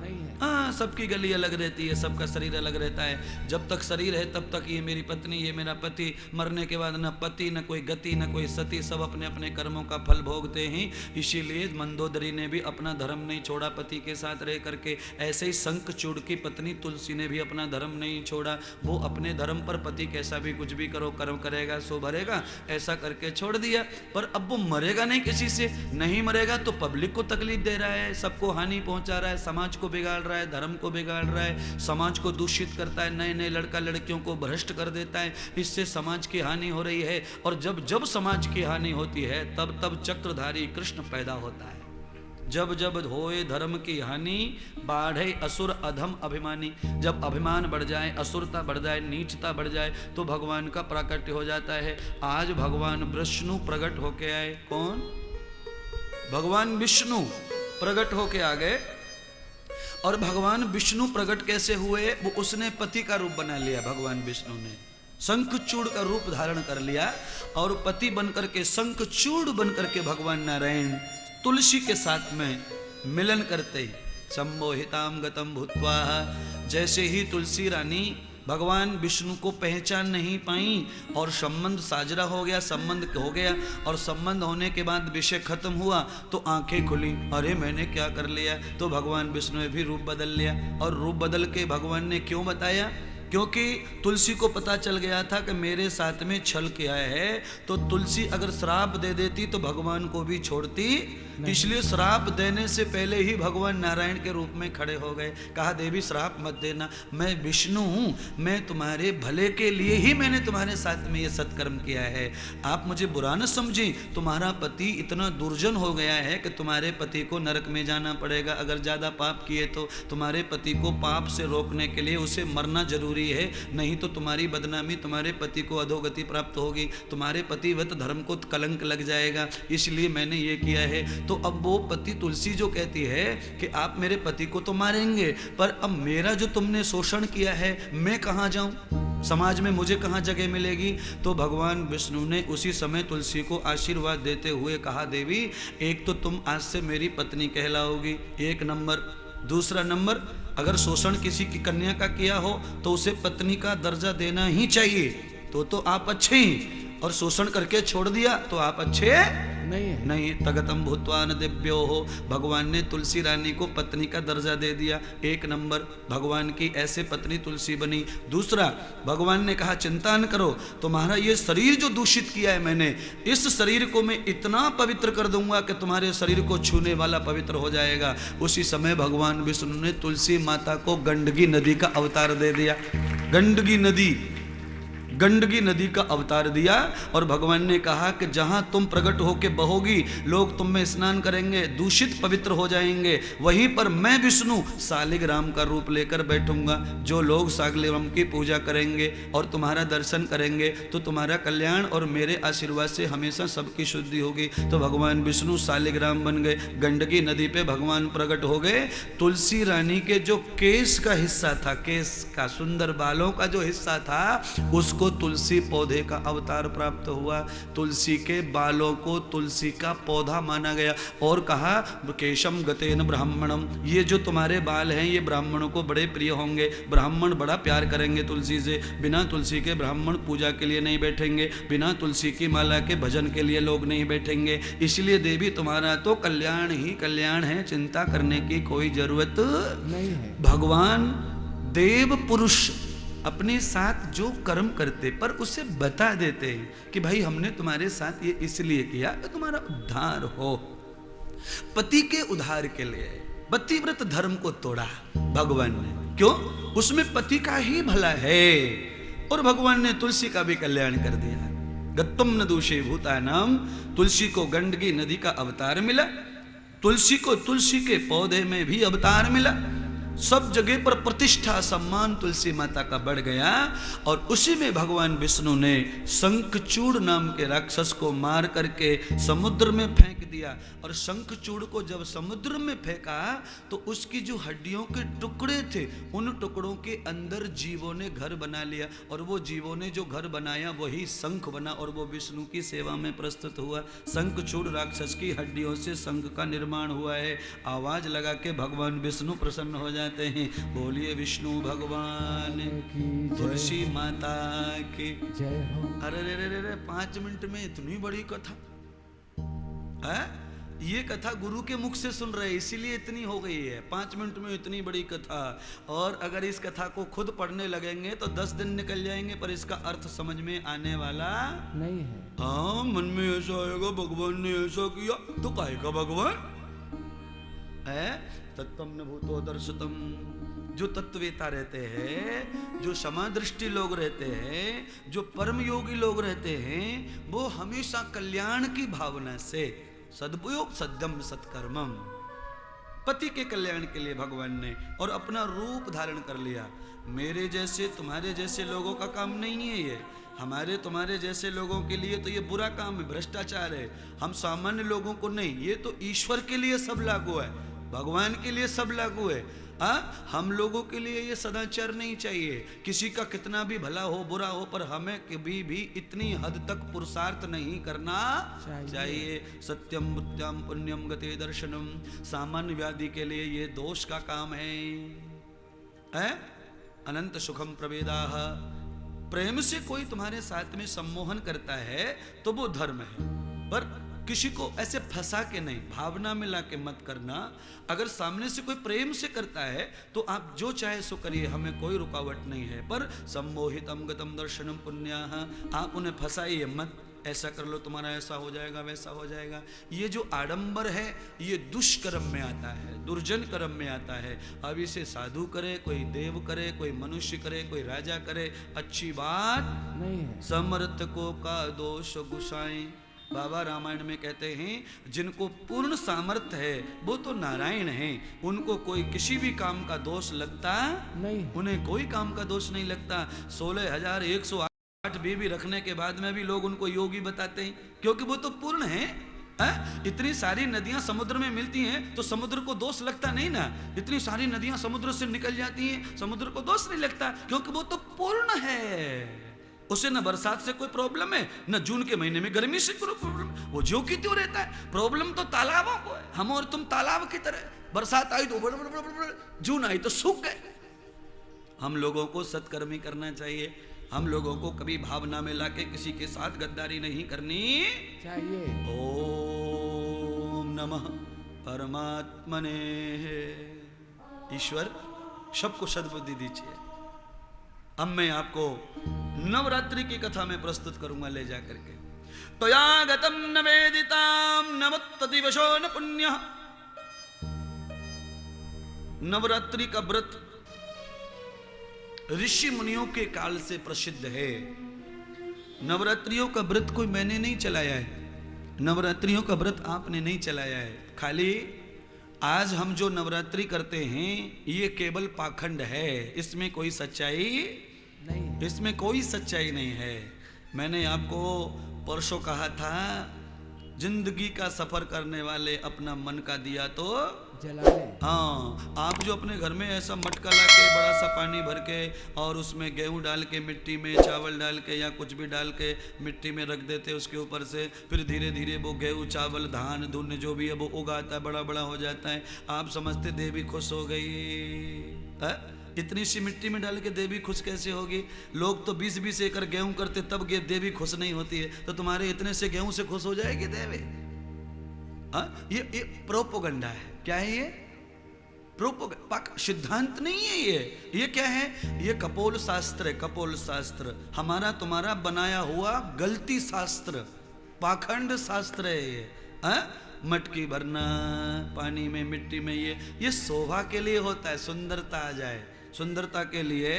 नहीं है। हाँ, सबकी गली अलग रहती है, सबका शरीर अलग रहता है। जब तक शरीर है तब तक ये मेरी पत्नी, ये मेरा पति। मरने के बाद न पति, न कोई गति, न कोई सती, सब अपने अपने कर्मों का फल भोगते हैं। इसीलिए मंदोदरी ने भी अपना धर्म नहीं छोड़ा पति के साथ रह करके। ऐसे ही शंखचूड़ की पत्नी तुलसी ने भी अपना धर्म नहीं छोड़ा। वो अपने धर्म पर पति कैसा भी कुछ भी करो, कर्म करेगा सो भरेगा, ऐसा करके छोड़ दिया। पर अब वो मरेगा नहीं, किसी से नहीं मरेगा तो पब्लिक को तकलीफ दे रहा है, सबको हानि पहुंचा रहा है, समाज को बिगाड़ रहा है, धर्म को बिगाड़ रहा है, समाज को दूषित करता है, नए नए लड़का लड़कियों को भ्रष्ट कर देता है। इससे समाज की हानि हो रही है। और जब जब समाज की हानि होती है तब तब चक्रधारी कृष्ण पैदा होता है। जब जब होए धर्म की हानि, बाढ़े असुर अधम अभिमानी। जब अभिमान बढ़ जाए, असुरता बढ़ जाए, नीचता बढ़ जाए, तो भगवान का प्राकट्य हो जाता है। आज भगवान विष्णु प्रकट होके आए। कौन? भगवान विष्णु प्रकट होके आ गए। और भगवान विष्णु प्रकट कैसे हुए? वो उसने पति का रूप बना लिया भगवान विष्णु ने। शंखचूड़ का रूप धारण कर लिया और पति बनकर के शंखचूड़ बनकर के भगवान नारायण तुलसी के साथ में मिलन करते ही सम्मोहिताम गतम भूत्वा, जैसे ही तुलसी रानी भगवान विष्णु को पहचान नहीं पाई और संबंध साजरा हो गया, संबंध हो गया और संबंध होने के बाद विषय खत्म हुआ तो आंखें खुली, अरे मैंने क्या कर लिया। तो भगवान विष्णु ने भी रूप बदल लिया और रूप बदल के भगवान ने क्यों बताया, क्योंकि तुलसी को पता चल गया था कि मेरे साथ में छल किया है, तो तुलसी अगर श्राप दे देती तो भगवान को भी छोड़ती, इसलिए श्राप देने से पहले ही भगवान नारायण के रूप में खड़े हो गए। कहा देवी श्राप मत देना, मैं विष्णु हूँ, मैं तुम्हारे भले के लिए ही मैंने तुम्हारे साथ में ये सत्कर्म किया है, आप मुझे बुरा न समझें। तुम्हारा पति इतना दुर्जन हो गया है कि तुम्हारे पति को नरक में जाना पड़ेगा, अगर ज़्यादा पाप किए तो तुम्हारे पति को पाप से रोकने के लिए उसे मरना जरूरी है, नहीं तो तुम्हारी बदनामी, तुम्हारे पति को अधोगति प्राप्त होगी, तुम्हारे पतिव्रत धर्म को कलंक लग जाएगा, इसलिए मैंने ये किया है। तो अब वो पति तुलसी जो कहती है कि आप मेरे पति को तो मारेंगे, पर अब मेरा जो तुमने शोषण किया है मैं कहाँ जाऊं, समाज में मुझे कहाँ जगह मिलेगी। तो भगवान विष्णु ने उसी समय तुलसी को आशीर्वाद देते हुए कहा देवी एक तो तुम आज से मेरी पत्नी कहलाओगी, एक नंबर। दूसरा नंबर, अगर शोषण किसी की कन्या का किया हो तो उसे पत्नी का दर्जा देना ही चाहिए, तो आप अच्छे ही, और शोषण करके छोड़ दिया तो आप अच्छे नहीं। तगतम भूतवान दिव्यो हो, भगवान ने तुलसी रानी को पत्नी का दर्जा दे दिया, एक नंबर भगवान की ऐसे पत्नी तुलसी बनी। दूसरा, भगवान ने कहा चिंता न करो, तुम्हारा ये शरीर जो दूषित किया है मैंने, इस शरीर को मैं इतना पवित्र कर दूंगा कि तुम्हारे शरीर को छूने वाला पवित्र हो जाएगा। उसी समय भगवान विष्णु ने तुलसी माता को गंडकी नदी का अवतार दे दिया, गंडकी नदी का अवतार दिया, और भगवान ने कहा कि जहां तुम प्रकट होके बहोगी लोग तुम में स्नान करेंगे, दूषित पवित्र हो जाएंगे, वहीं पर मैं विष्णु सालिग्राम का रूप लेकर बैठूंगा। जो लोग सालिग्राम की पूजा करेंगे और तुम्हारा दर्शन करेंगे तो तुम्हारा कल्याण और मेरे आशीर्वाद से हमेशा सबकी शुद्धि होगी। तो भगवान विष्णु सालिग्राम बन गए, गंडकी नदी पे भगवान प्रकट हो गए। तुलसी रानी के जो केस का हिस्सा था, केस का सुंदर बालों का जो हिस्सा था, उसको तुलसी पौधे का अवतार प्राप्त हुआ। तुलसी के बालों को तुलसी का पौधा माना गया और कहा केशम गतेन ब्राह्मणम, ये जो तुम्हारे बाल हैं ये ब्राह्मणों को बड़े प्रिय होंगे, ब्राह्मण बड़ा प्यार करेंगे तुलसी से। बिना तुलसी के ब्राह्मण पूजा के लिए नहीं बैठेंगे, बिना तुलसी की माला के भजन के लिए लोग नहीं बैठेंगे, इसलिए देवी तुम्हारा तो कल्याण ही कल्याण है, चिंता करने की कोई जरूरत नहीं है। भगवान देव पुरुष अपने साथ जो कर्म करते पर उसे बता देते हैं कि भाई हमने तुम्हारे साथ ये इसलिए किया कि तुम्हारा उद्धार हो। पति के उद्धार के लिए पतिव्रत धर्म को तोड़ा भगवान ने, क्यों? उसमें पति का ही भला है, और भगवान ने तुलसी का भी कल्याण कर दिया। गत्तम न दूषे भूतानाम, तुलसी को गंडकी नदी का अवतार मिला, तुलसी को तुलसी के पौधे में भी अवतार मिला, सब जगह पर प्रतिष्ठा सम्मान तुलसी माता का बढ़ गया। और उसी में भगवान विष्णु ने शंखचूड़ नाम के राक्षस को मार करके समुद्र में फेंक दिया। और शंखचूड़ को जब समुद्र में फेंका तो उसकी जो हड्डियों के टुकड़े थे, उन टुकड़ों के अंदर जीवों ने घर बना लिया, और वो जीवों ने जो घर बनाया वही शंख बना, और वो विष्णु की सेवा में प्रस्तुत हुआ। शंखचूड़ राक्षस की हड्डियों से शंख का निर्माण हुआ है। आवाज लगा के भगवान विष्णु प्रसन्न हो जाते हैं। बोलिए विष्णु भगवान की, तुलसी माता की जय हो। अरे रे रे रे 5 मिनट में इतनी बड़ी कथा है? ये कथा गुरु के मुख से सुन रहे, इसीलिए इतनी हो गई है। 5 मिनट में इतनी बड़ी कथा, और अगर इस कथा को खुद पढ़ने लगेंगे तो 10 दिन निकल जाएंगे, पर इसका अर्थ समझ में आने वाला नहीं है। हाँ, मन में ऐसा आएगा भगवान ने ऐसा किया तो काहे का भगवान है। तत्वम न भूतो दर्शितम, जो तत्ववेता रहते हैं, जो समादृष्टि लोग रहते हैं, जो परम योगी लोग रहते हैं, वो हमेशा कल्याण की भावना से सदुपयोग सद्यम सत्कर्मम, पति के कल्याण के लिए भगवान ने और अपना रूप धारण कर लिया। मेरे जैसे तुम्हारे जैसे लोगों का काम नहीं है ये, हमारे तुम्हारे जैसे लोगों के लिए तो ये बुरा काम है, भ्रष्टाचार है। हम सामान्य लोगों को नहीं, ये तो ईश्वर के लिए सब लागू है, भगवान के लिए सब लागू है। हम लोगों के लिए ये सदाचार नहीं चाहिए। किसी का कितना भी भला हो बुरा हो, पर हमें कभी भी इतनी हद तक पुरुषार्थ नहीं करना चाहिए। सत्यम मुत्यम पुण्यम गते दर्शनम, सामान्य व्याधि के लिए ये दोष का काम है? अनंत सुखम प्रवेदाह, प्रेम से कोई तुम्हारे साथ में सम्मोहन करता है तो वो धर्म है, पर किसी को ऐसे फंसा के नहीं, भावना में ला के मत करना। अगर सामने से कोई प्रेम से करता है तो आप जो चाहे सो करिए, हमें कोई रुकावट नहीं है, पर सम्मोहितम गतम दर्शनम पुण्याः, आप उन्हें फंसाइए मत, ऐसा कर लो तुम्हारा ऐसा हो जाएगा वैसा हो जाएगा। ये जो आडंबर है ये दुष्कर्म में आता है, दुर्जन कर्म में आता है। अब इसे साधु करे, कोई देव करे, कोई मनुष्य करे, कोई राजा करे, अच्छी बात नहीं है। समर्थ को का दोष गुसाएं। बाबा रामायण में कहते हैं जिनको पूर्ण सामर्थ्य है वो तो नारायण हैं, उनको कोई किसी भी काम का दोष लगता नहीं, उन्हें कोई काम का दोष नहीं लगता। 16,108 बीवी रखने के बाद में भी लोग उनको योगी बताते हैं, क्योंकि वो तो पूर्ण है। इतनी सारी नदियां समुद्र में मिलती हैं तो समुद्र को दोष लगता नहीं ना। इतनी सारी नदियां समुद्र से निकल जाती हैं, समुद्र को दोष नहीं लगता, क्योंकि वो तो पूर्ण है। उसे न बरसात से कोई प्रॉब्लम है, न जून के महीने में गर्मी से कोई प्रॉब्लम, वो जो की त्यों रहता है। प्रॉब्लम तो तालाबों को है, हम और तुम तालाब की तरह, बरसात आई तो बड़, जून आई तो सूख गए। हम लोगों को सत्कर्मी करना चाहिए, हम लोगों को कभी भावना में लाके किसी के साथ गद्दारी नहीं करनी चाहिए। ओम नमः परमात्मने। ईश्वर सबको सद्बुद्धि दीजिए। अब मैं आपको नवरात्रि की कथा में प्रस्तुत करूंगा ले जा करके। त्वया गतम न वेदिताम नवत्ति वशो न पुण्यः। नवरात्रि का व्रत ऋषि मुनियों के काल से प्रसिद्ध है। नवरात्रियों का व्रत कोई मैंने नहीं चलाया है, नवरात्रियों का व्रत आपने नहीं चलाया है। खाली आज हम जो नवरात्रि करते हैं ये केवल पाखंड है, इसमें कोई सच्चाई नहीं है। इसमें कोई सच्चाई नहीं है। मैंने आपको परसों कहा था, जिंदगी का सफर करने वाले अपना मन का दिया तो जला ले। हाँ, आप जो अपने घर में ऐसा मटका ला के बड़ा सा पानी भर के और उसमें गेहूं डाल के मिट्टी में चावल डाल के या कुछ भी डाल के मिट्टी में रख देते उसके ऊपर से, फिर धीरे धीरे वो गेहूं चावल धान धुन जो भी है वो उगाता है, बड़ा बड़ा हो जाता है। आप समझते देवी खुश हो गई है? इतनी सी मिट्टी में डाल के देवी खुश कैसे होगी? लोग तो 20-20 एकड़ गेहूं करते तब देवी खुश नहीं होती है, तो तुम्हारे इतने से गेहूं से खुश हो जाएगी देवी? ये प्रोपोगंडा है। क्या है ये? प्रोपोगंडा, सिद्धांत नहीं है ये क्या है? ये कपोल शास्त्र है, कपोल शास्त्र, हमारा तुम्हारा बनाया हुआ गलती शास्त्र, पाखंड शास्त्र है ये। मटकी भरना पानी में मिट्टी में, ये शोभा के लिए होता है, सुंदरता आ जाए, सुंदरता के लिए।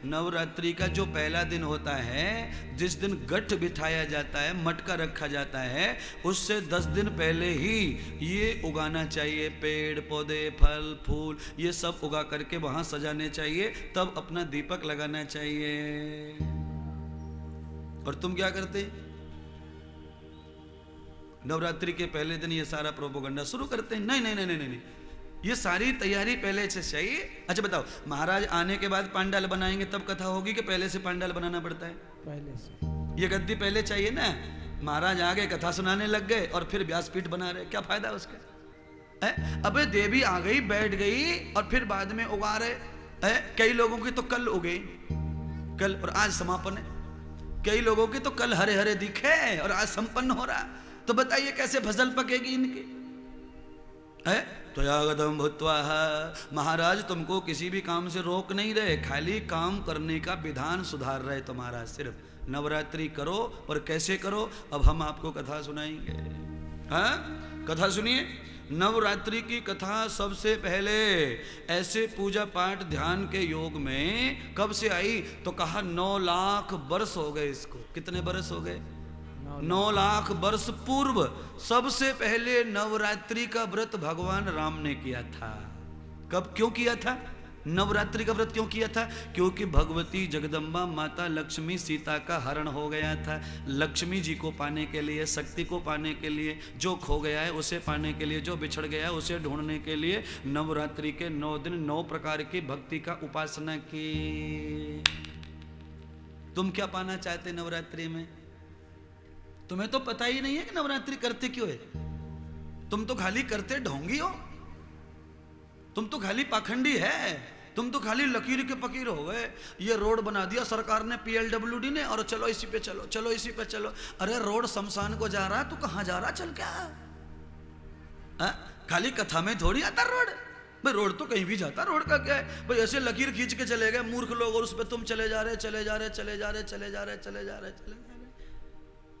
नवरात्रि का जो पहला दिन होता है, जिस दिन गठ बिठाया जाता है, मटका रखा जाता है, उससे 10 दिन पहले ही ये उगाना चाहिए, पेड़ पौधे फल फूल ये सब उगा करके वहां सजाने चाहिए, तब अपना दीपक लगाना चाहिए। और तुम क्या करते? नवरात्रि के पहले दिन ये सारा प्रोपोगंडा शुरू करते हैं। नहीं नहीं नहीं नहीं नहीं, ये सारी तैयारी पहले से चाहिए। अच्छा बताओ, महाराज आने के बाद पंडाल बनाएंगे तब कथा होगी कि पहले से पंडाल बनाना पड़ता है? पहले से। ये गद्दी पहले चाहिए ना। महाराज आ गए, कथा सुनाने लग गए और फिर व्यासपीठ बना रहे, क्या फायदा उसका? अबे देवी आ गई बैठ गई और फिर बाद में उगा रहे। कई लोगों की तो कल उगे, कल और आज समापन है। कई लोगों की तो कल हरे हरे दिखे और आज संपन्न हो रहा। तो बताइए कैसे फसल पकेगी इनकी? त्वयागतम भूत्वा। महाराज तुमको किसी भी काम से रोक नहीं रहे, खाली काम करने का विधान सुधार रहे तुम्हारा। सिर्फ नवरात्रि करो, पर कैसे करो अब हम आपको कथा सुनाएंगे। कथा सुनिए। नवरात्रि की कथा सबसे पहले ऐसे पूजा पाठ ध्यान के योग में कब से आई? तो कहा 9 लाख वर्ष हो गए इसको। कितने वर्ष हो गए? 9 लाख वर्ष पूर्व सबसे पहले नवरात्रि का व्रत भगवान राम ने किया था। कब, क्यों किया था? नवरात्रि का व्रत क्यों किया था? क्योंकि भगवती जगदम्बा माता लक्ष्मी सीता का हरण हो गया था। लक्ष्मी जी को पाने के लिए, शक्ति को पाने के लिए, जो खो गया है उसे पाने के लिए, जो बिछड़ गया है उसे ढूंढने के लिए नवरात्रि के 9 दिन 9 प्रकार की भक्ति का उपासना की। तुम क्या पाना चाहते नवरात्रि में? तुम्हें तो पता ही नहीं है कि नवरात्रि करते क्यों है। तुम तो खाली करते ढोंगी हो, तुम तो खाली पाखंडी है, तुम तो खाली लकीर के फकीर हो गए। ये रोड बना दिया सरकार ने, PLWD ने, और चलो इसी पे चलो, चलो इसी पे चलो। अरे रोड शमशान को जा रहा है, तू कहां जा रहा? चल क्या खाली कथा में थोड़ी आता रोड भाई। रोड तो कहीं भी जाता, रोड का क्या है भाई? ऐसे लकीर खींच के चले गए मूर्ख लोग, और उस पर तुम चले जा रहे, चले जा रहे, चले जा रहे, चले जा रहे, चले जा रहे, चले जा रहे।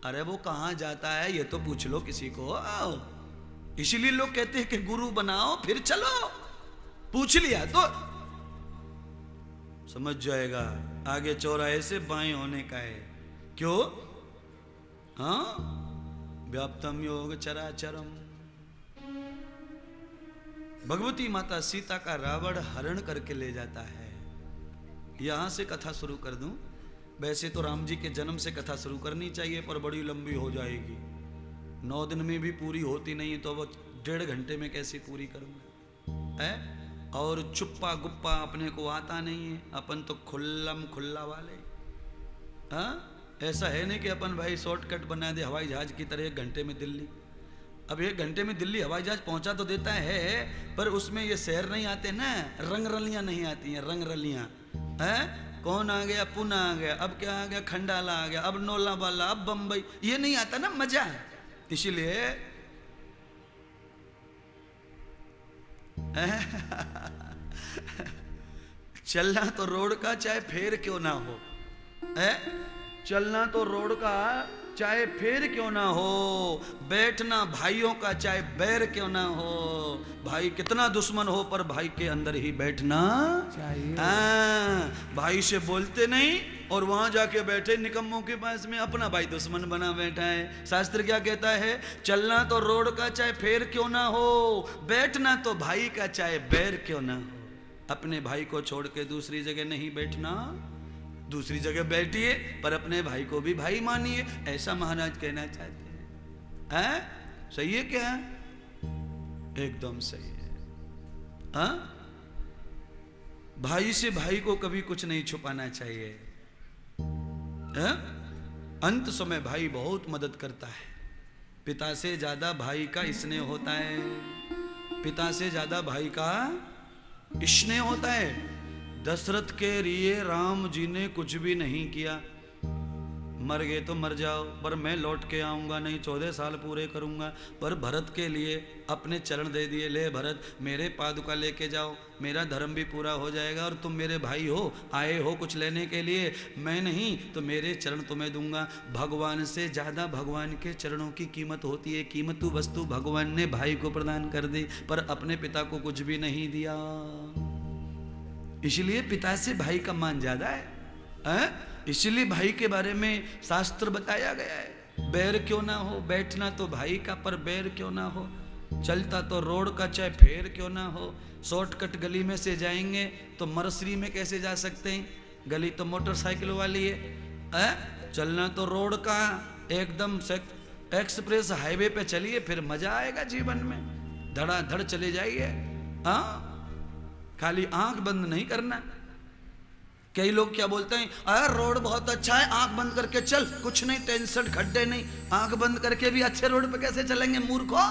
अरे वो कहां जाता है ये तो पूछ लो किसी को। इसीलिए लोग कहते हैं कि गुरु बनाओ फिर चलो। पूछ लिया तो समझ जाएगा आगे चौराहे से बाएं होने का है। क्यों? हाँ, व्याप्तम योग चराचरम। भगवती माता सीता का रावण हरण करके ले जाता है। यहां से कथा शुरू कर दूं। वैसे तो राम जी के जन्म से कथा शुरू करनी चाहिए, पर बड़ी लंबी हो जाएगी। 9 दिन में भी पूरी होती नहीं तो वो 1.5 घंटे में कैसे पूरी करूंगा? है? और चुप्पा गुप्पा अपने को आता नहीं है, अपन तो खुल्लम खुल्ला वाले। हाँ, ऐसा है नहीं कि अपन भाई शॉर्टकट बना दे हवाई जहाज की तरह 1 घंटे में दिल्ली। अब 1 घंटे में दिल्ली हवाई जहाज पहुंचा तो देता है, पर उसमें ये शहर नहीं आते ना, रंग रलियां नहीं आती हैं, रंग रलियां। है? कौन आ गया? पुणे आ गया, अब क्या आ गया? खंडाला आ गया, अब नोला वाला, अब बंबई, ये नहीं आता ना मजा। इसीलिए चलना तो रोड का चाहे फेर क्यों ना हो, है? चलना तो रोड का चाहे फेर क्यों ना हो, बैठना भाइयों का चाहे बैर क्यों ना हो। भाई कितना दुश्मन हो पर भाई के अंदर ही बैठना चाहिए। भाई से बोलते नहीं और वहां जाके बैठे निकम्मों के पास में अपना भाई दुश्मन बना बैठा है। शास्त्र क्या कहता है? चलना तो रोड का चाहे फेर क्यों ना हो, बैठना तो भाई का चाहे बैर क्यों ना हो। अपने भाई को छोड़ के दूसरी जगह नहीं बैठना, दूसरी जगह बैठिए पर अपने भाई को भी भाई मानिए, ऐसा महाराज कहना चाहते हैं। हैं? सही है क्या? एकदम सही है। हाँ, भाई से भाई को कभी कुछ नहीं छुपाना चाहिए। हाँ? अंत समय भाई बहुत मदद करता है। पिता से ज्यादा भाई का स्नेह होता है, पिता से ज्यादा भाई का स्नेह होता है। दशरथ के लिए राम जी ने कुछ भी नहीं किया। मर गए तो मर जाओ, पर मैं लौट के आऊंगा नहीं, 14 साल पूरे करूंगा। पर भरत के लिए अपने चरण दे दिए, ले भरत मेरे पादुका लेके जाओ, मेरा धर्म भी पूरा हो जाएगा। और तुम मेरे भाई हो, आए हो कुछ लेने के लिए, मैं नहीं तो मेरे चरण तुम्हें दूंगा। भगवान से ज्यादा भगवान के चरणों की कीमत होती है। कीमती वस्तु भगवान ने भाई को प्रदान कर दी, पर अपने पिता को कुछ भी नहीं दिया। इसलिए पिता से भाई का मान ज्यादा है। इसलिए भाई के बारे में शास्त्र बताया गया है। बैर क्यों ना हो, बैठना तो भाई का पर बैर क्यों ना हो। चलता तो रोड का चाहे फेर क्यों ना हो। शॉर्टकट गली में से जाएंगे तो मरसरी में कैसे जा सकते हैं? गली तो मोटरसाइकिल वाली है। चलना तो रोड का, एकदम एक्सप्रेस हाईवे पे चलिए, फिर मजा आएगा जीवन में, धड़ाधड़ चले जाइए। हाँ, खाली आंख बंद नहीं करना। कई लोग क्या बोलते हैं, अरे रोड बहुत अच्छा है, आंख बंद करके चल, कुछ नहीं, टेंशन, खड्डे नहीं। आंख बंद करके भी अच्छे रोड पे कैसे चलेंगे मूर्खों?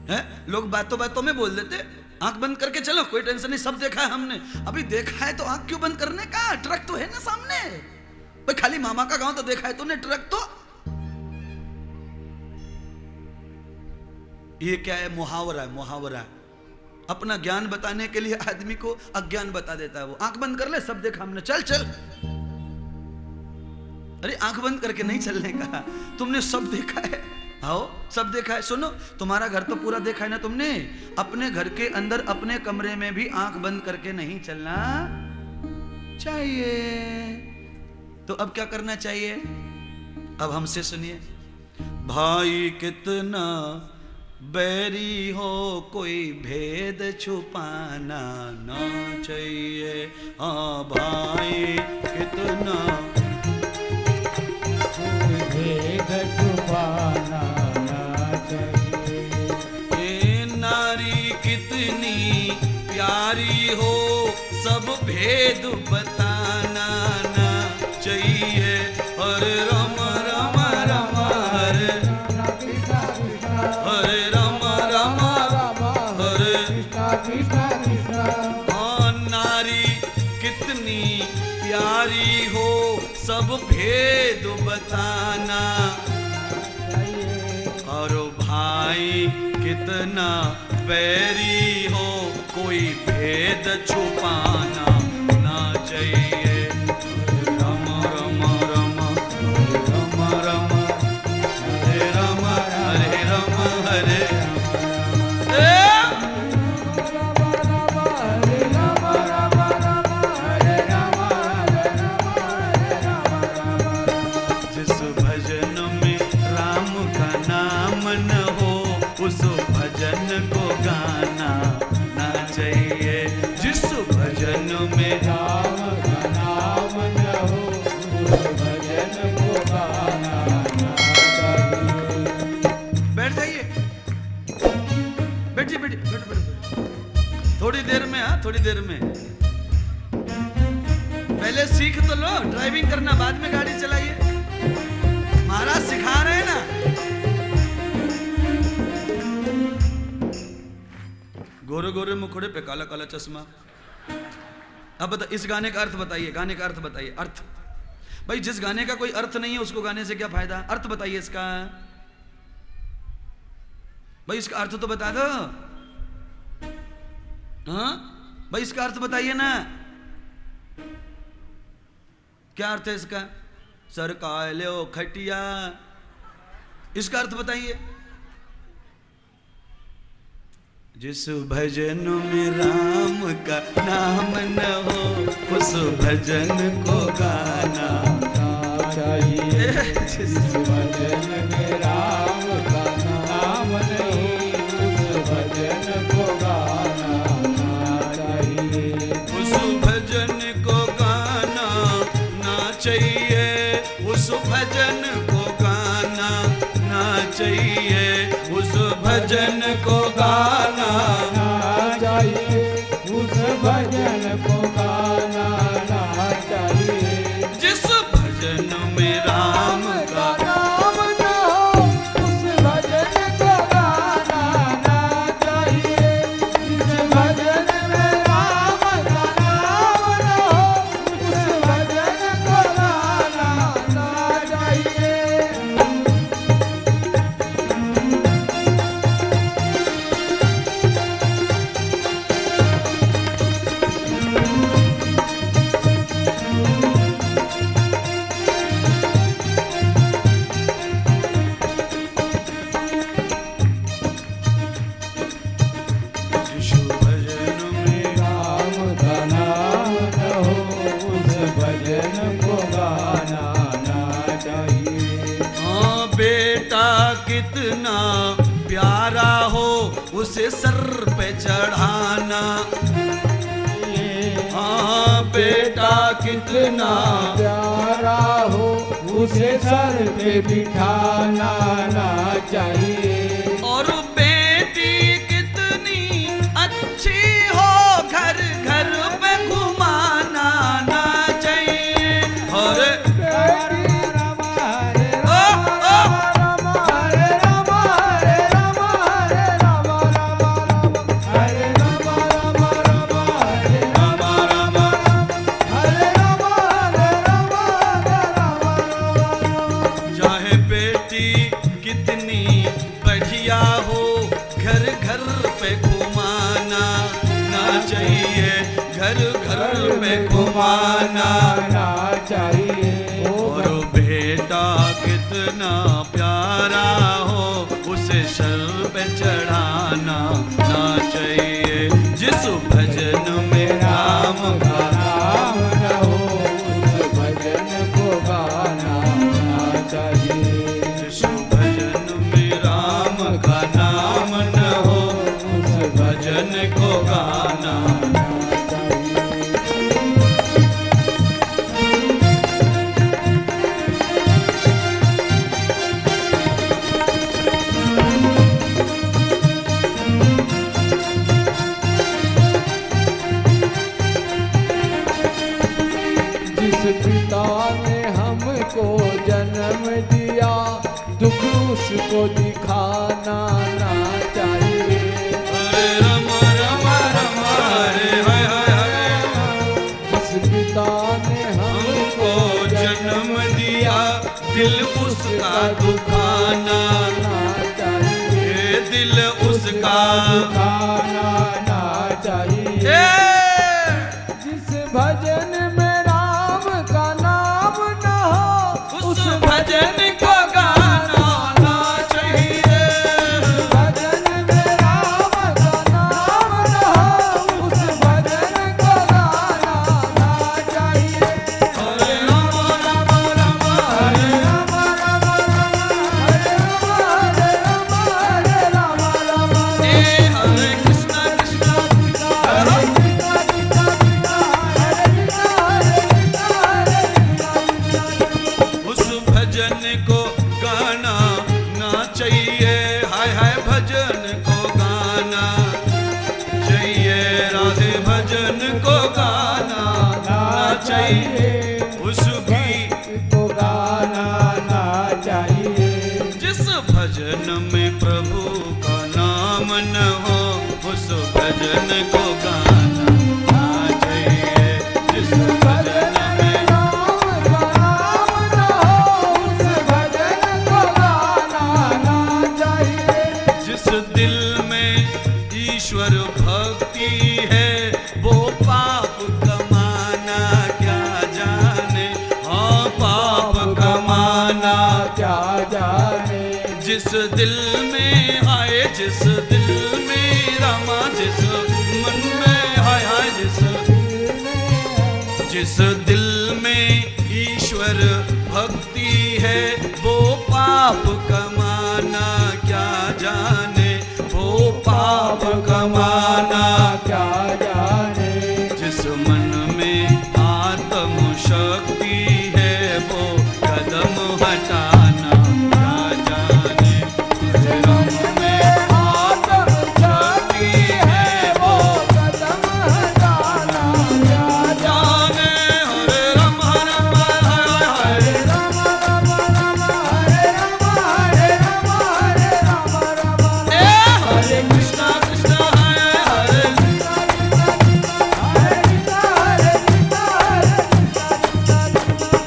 है? लोग बातों बातों में बोल देते, आंख बंद करके चलो, कोई टेंशन नहीं, सब देखा है हमने। अभी देखा है तो आंख क्यों बंद करने का? ट्रक तो है ना सामने भाई। खाली मामा का गांव तो देखा है तूने, ट्रक तो। ये क्या है? मुहावरा है, मुहावरा। अपना ज्ञान बताने के लिए आदमी को अज्ञान बता देता है। वो आंख बंद कर ले, सब देखा हमने, चल चल। अरे आंख बंद करके नहीं चलने का, तुमने सब देखा है। आओ, सब देखा है। सुनो, तुम्हारा घर तो पूरा देखा है ना तुमने। अपने घर के अंदर अपने कमरे में भी आंख बंद करके नहीं चलना चाहिए। तो अब क्या करना चाहिए? अब हमसे सुनिए। भाई कितना बैरी हो कोई भेद छुपाना ना चाहिए। हाँ भाई कितना भेद छुपाना ना चाहिए। ये नारी कितनी प्यारी हो सब भेद बताना ना चाहिए। हरे राम राम राम हरे हरे राम राम हरे कृष्णा कृष्णा। हाँ नारी कितनी प्यारी हो सब भेद बताना। और भाई कितना बैरी हो कोई भेद छुपाना ना चाहिए। राम राम राम राम राम हरे राम हरे राम हरे जिस भजन में राम का नाम न हो उस भजन को गाना ना चाहिए। जिस भजन में राम का नाम न हो उस भजन को गाना ना चाहिए। बैठ जाइए बैठिए बैठिए बैठ बैठ थोड़ी देर में। हाँ थोड़ी देर में पहले सीख तो लो ड्राइविंग करना बाद में गाड़ी चलाइए। महाराज सिखा रहे हैं ना। गोरे गोरे मुखड़े पे काला काला चश्मा। अब बता इस गाने का अर्थ बताइए। गाने का अर्थ बताइए। अर्थ भाई जिस गाने का कोई अर्थ नहीं है उसको गाने से क्या फायदा। अर्थ बताइए इसका। भाई इसका अर्थ तो बता दो। हाँ भाई इसका अर्थ बताइए ना। क्या अर्थ है इसका। सर का लो खटिया इसका अर्थ बताइए। जिस भजन में राम का नाम न हो उस भजन को गाना चाहिए। जिस भजन में राम का नाम नहीं उस भजन को गाना ना चाहिए। उस भजन को गाना ना चाहिए। उस भजन को गाना ना चाहिए। उस भजन को गाना ना चाहिए। उस भजन को गाना ना चाहिए। जिस भजन में राम का नाम न हो उस भजन को गाना ना चाहिए। जिस भजन में राम का नाम न हो उस भजन को गाना ना चाहिए। जिस भजन में राम का नाम न हो उस भजन को गाना ना चाहिए। हाँ बेटा कितना प्यारा हो उसे सर पे चढ़ाना। हाँ बेटा कितना प्यारा हो उसे सर पे बिठाना ना चाहिए। और बेटी कितनी अच्छी हो घर घर पे घुमाना ना चाहिए। और हरे राम हरे ओ, ओ, राम हरे राम हरे राम हरे राम राम राम हरे राम राम राम हरे राम राम राम हरे राम हरे राम हरे राम। चाहे बेटी कितनी बढ़िया हो घर घर पे घुमाना ना चाहिए। घर घर पे घुमाना ना चाहिए। और बेटा कितना प्यारा हो उसे सर पे चढ़ाना ना चाहिए। जिस भजन में राम का नाम न हो उस भजन को गाना ना चाहिए। जिस भजन में राम का नाम जिस पिता ने हमको जन्म दिया दुख उसको दिखाना ना चाहिए। हरे राम राम राम हरे हाय हाय हरे। जिस पिता ने हमको जन्म दिया दिल उसका दुखाना ना चाहिए, ये दिल उसका दुखाना ना चाहिए। जिस भजन में राम का नाम न हो उस भजन को गाना ना चाहिए। भजन में राम का नाम न हो उस भजन को गाना ना चाहिए। हरे राम राम राम हरे राम राम राम हरे राम हरे राम हरे राम राम हे हरे कृष्णा कृष्णा हरे कृष्णा कृष्णा कृष्णा हरे कृष्णा हरे कृष्णा। उस भजन को गाना ना चाहिए। हाय हाय भजन को गाना चाहिए। राधे भजन को गाना ना चाहिए। उस गीत को गाना ना चाहिए। जिस भजन में प्रभु का नाम न हो उस भजन को गाना ना चाहिए। जिस भजन में राम का नाम न हो उस भजन को गाना ना चाहिए। जिस दिल में ईश्वर भक्ति है वो पाप कमाना क्या जाने। हाँ पाप कमाना क्या जाने। जिस दिल में आए जिस दिल में रमा जिस मन में हाय हाय जिस दिल में ईश्वर भक्ति है वो पाप कमाना क्या जाने। वो पाप कमाना क्या जाने। जिस मन में आत्म शक्ति है वो कदम हटाना क्या जाने। जिस मन में आत्म शक्ति है वो कदम हटाना क्या जाने। हरे राम राम हरे हरे राम राम राम हरे राम हरे राम हरे राम राम। हरे कृष्णा कृष्णा हरे हरे हरे कृष्णा हरे कृष्णा हरे कृष्णा हरे कृष्णा।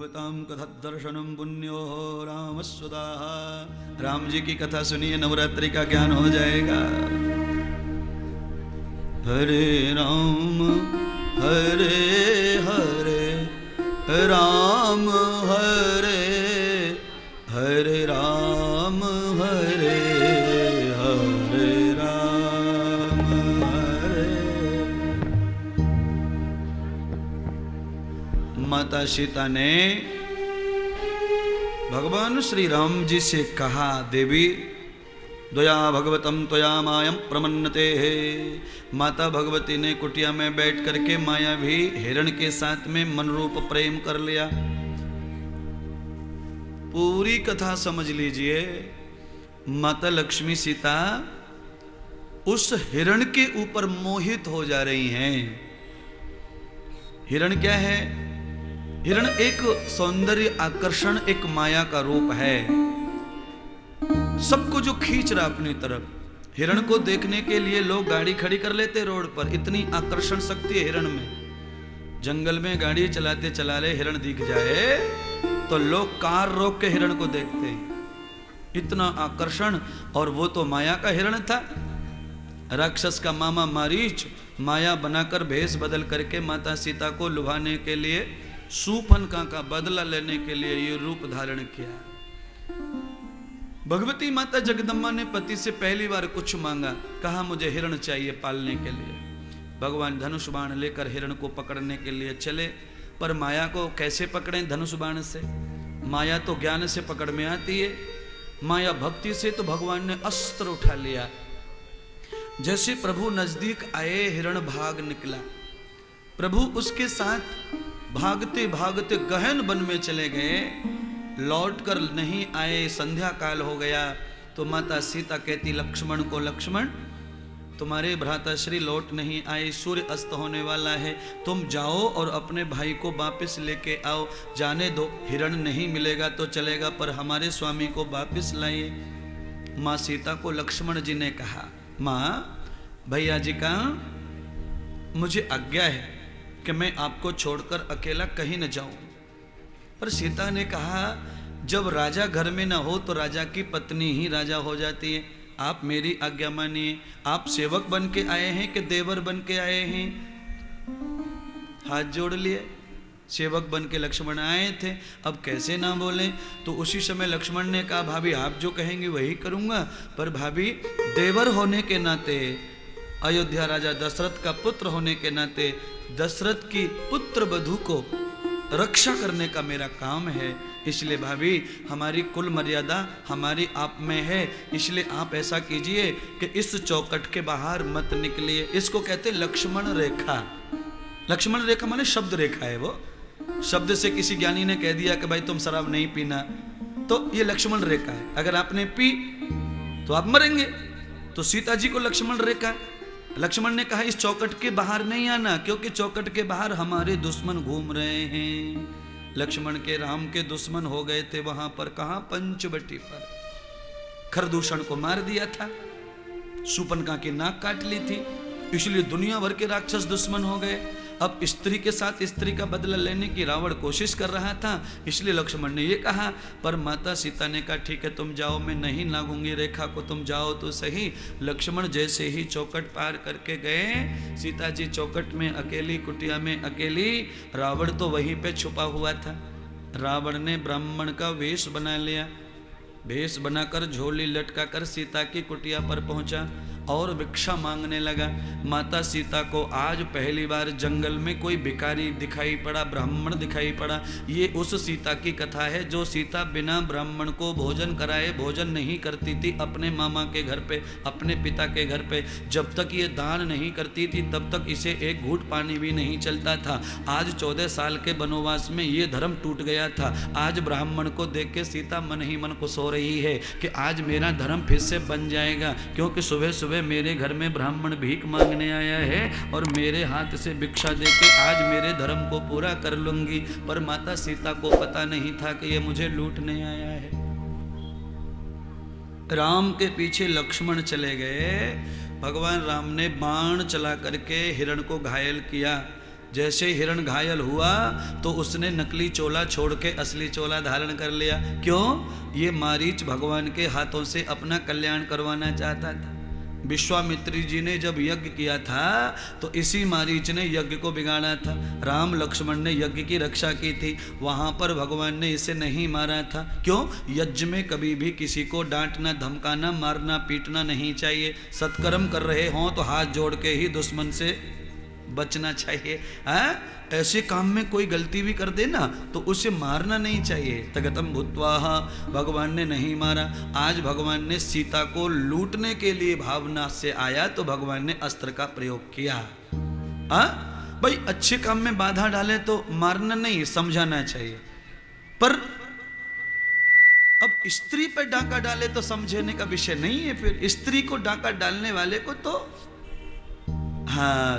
भगवतां कथा दर्शनम पुण्यो रामस्वदा। राम जी की कथा सुनिए, नवरात्रि का ज्ञान हो जाएगा। हरे राम हरे हरे राम हरे हरे राम हरे हरे राम हरे। माता सीता ने भगवान श्री राम जी से कहा, देवी द्वया भगवतम त्वया मायम प्रमन्नते है। माता भगवती ने कुटिया में बैठ करके माया भी हिरण के साथ में मनरूप प्रेम कर लिया। पूरी कथा समझ लीजिए। माता लक्ष्मी सीता उस हिरण के ऊपर मोहित हो जा रही हैं। हिरण क्या है? हिरण एक सौंदर्य आकर्षण, एक माया का रूप है, सबको जो खींच रहा अपनी तरफ। हिरण को देखने के लिए लोग गाड़ी खड़ी कर लेते रोड पर, इतनी आकर्षण शक्ति है हिरण में। जंगल में गाड़ी चलाते चलाते हिरण दिख जाए तो लोग कार रोक के हिरण को देखते हैं, इतना आकर्षण। और वो तो माया का हिरण था। राक्षस का मामा मारीच माया बनाकर भेष बदल करके माता सीता को लुभाने के लिए, शूर्पणखा का बदला लेने के लिए ये रूप धारण किया। भगवती माता जगदम्बा ने पति से पहली बार कुछ मांगा, कहा मुझे हिरण चाहिए पालने के लिए। भगवान धनुष बाण लेकर हिरण को पकड़ने के लिए चले, पर माया को कैसे पकड़ें धनुष बाण से? माया तो ज्ञान से पकड़ में आती है, माया भक्ति से। तो भगवान ने अस्त्र उठा लिया। जैसे प्रभु नजदीक आए, हिरण भाग निकला। प्रभु उसके साथ भागते भागते गहन वन में चले गए, लौट कर नहीं आए। संध्या काल हो गया तो माता सीता कहती लक्ष्मण को, लक्ष्मण तुम्हारे भ्राताश्री लौट नहीं आए, सूर्य अस्त होने वाला है, तुम जाओ और अपने भाई को वापस लेके आओ। जाने दो, हिरण नहीं मिलेगा तो चलेगा, पर हमारे स्वामी को वापस लाइए। माँ सीता को लक्ष्मण जी ने कहा, माँ भैया जी का मुझे आज्ञा है कि मैं आपको छोड़कर अकेला कहीं न जाऊं। पर सीता ने कहा, जब राजा घर में न हो तो राजा की पत्नी ही राजा हो जाती है। आप मेरी आज्ञा मानिए। आप सेवक बन के आए हैं कि देवर बन के आए हैं? हाथ जोड़ लिए। सेवक बन के लक्ष्मण आए थे, अब कैसे ना बोलें? तो उसी समय लक्ष्मण ने कहा, भाभी आप जो कहेंगे वही करूंगा, पर भाभी देवर होने के नाते, अयोध्या राजा दशरथ का पुत्र होने के नाते, दशरथ की पुत्र वधू को रक्षा करने का मेरा काम है। इसलिए भाभी हमारी कुल मर्यादा हमारी आप में है, इसलिए आप ऐसा कीजिए कि इस चौकट के बाहर मत निकलिए। इसको कहते लक्ष्मण रेखा। लक्ष्मण रेखा माने शब्द रेखा है। वो शब्द से किसी ज्ञानी ने कह दिया कि भाई तुम शराब नहीं पीना, तो ये लक्ष्मण रेखा है। अगर आपने पी तो आप मरेंगे। तो सीता जी को लक्ष्मण रेखा। लक्ष्मण ने कहा, इस चौकट के बाहर नहीं आना, क्योंकि चौकट के बाहर हमारे दुश्मन घूम रहे हैं। लक्ष्मण के राम के दुश्मन हो गए थे वहां पर, कहां? पंचवटी पर। खरदूषण को मार दिया था, शूर्पणखा की नाक काट ली थी, इसलिए दुनिया भर के राक्षस दुश्मन हो गए। अब स्त्री के साथ स्त्री का बदला लेने की रावण कोशिश कर रहा था, इसलिए लक्ष्मण ने ये कहा। पर माता सीता ने कहा, ठीक है तुम जाओ, मैं नहीं लागूंगी रेखा को, तुम जाओ तो सही। लक्ष्मण जैसे ही चौकट पार करके गए, सीता जी चौकट में अकेली, कुटिया में अकेली, रावण तो वहीं पे छुपा हुआ था। रावण ने ब्राह्मण का वेश बना लिया, वेश बनाकर झोली लटकाकर सीता की कुटिया पर पहुंचा और भिक्षा मांगने लगा। माता सीता को आज पहली बार जंगल में कोई भिखारी दिखाई पड़ा, ब्राह्मण दिखाई पड़ा। ये उस सीता की कथा है जो सीता बिना ब्राह्मण को भोजन कराए भोजन नहीं करती थी अपने मामा के घर पे, अपने पिता के घर पे। जब तक ये दान नहीं करती थी तब तक इसे एक घूंट पानी भी नहीं चलता था। आज 14 साल के वनवास में ये धर्म टूट गया था। आज ब्राह्मण को देख के सीता मन ही मन खुश हो रही है कि आज मेरा धर्म फिर से बन जाएगा, क्योंकि सुबह सुबह मेरे घर में ब्राह्मण भीख मांगने आया है और मेरे हाथ से भिक्षा देके आज मेरे धर्म को पूरा कर लूंगी। पर माता सीता को पता नहीं था कि ये मुझे लूटने आया है। राम के पीछे लक्ष्मण चले गए। भगवान राम ने बाण चला करके हिरण को घायल किया। जैसे हिरण घायल हुआ तो उसने नकली चोला छोड़ के असली चोला धारण कर लिया। क्यों? ये मारीच भगवान के हाथों से अपना कल्याण करवाना चाहता था। विश्वामित्री जी ने जब यज्ञ किया था तो इसी मारीच ने यज्ञ को बिगाड़ा था। राम लक्ष्मण ने यज्ञ की रक्षा की थी, वहां पर भगवान ने इसे नहीं मारा था। क्यों? यज्ञ में कभी भी किसी को डांटना, धमकाना, मारना, पीटना नहीं चाहिए। सत्कर्म कर रहे हों तो हाथ जोड़ के ही दुश्मन से बचना चाहिए। ऐसे काम में कोई गलती भी कर देना तो उसे मारना नहीं चाहिए। तगतम भूत्वा, भगवान ने नहीं मारा। आज भगवान ने सीता को लूटने के लिए भावना से आया तो भगवान ने अस्त्र का प्रयोग किया। भाई अच्छे काम में बाधा डाले तो मारना नहीं, समझाना चाहिए। पर अब स्त्री पर डांका डाले तो समझने का विषय नहीं है। फिर स्त्री को डांका डालने वाले को तो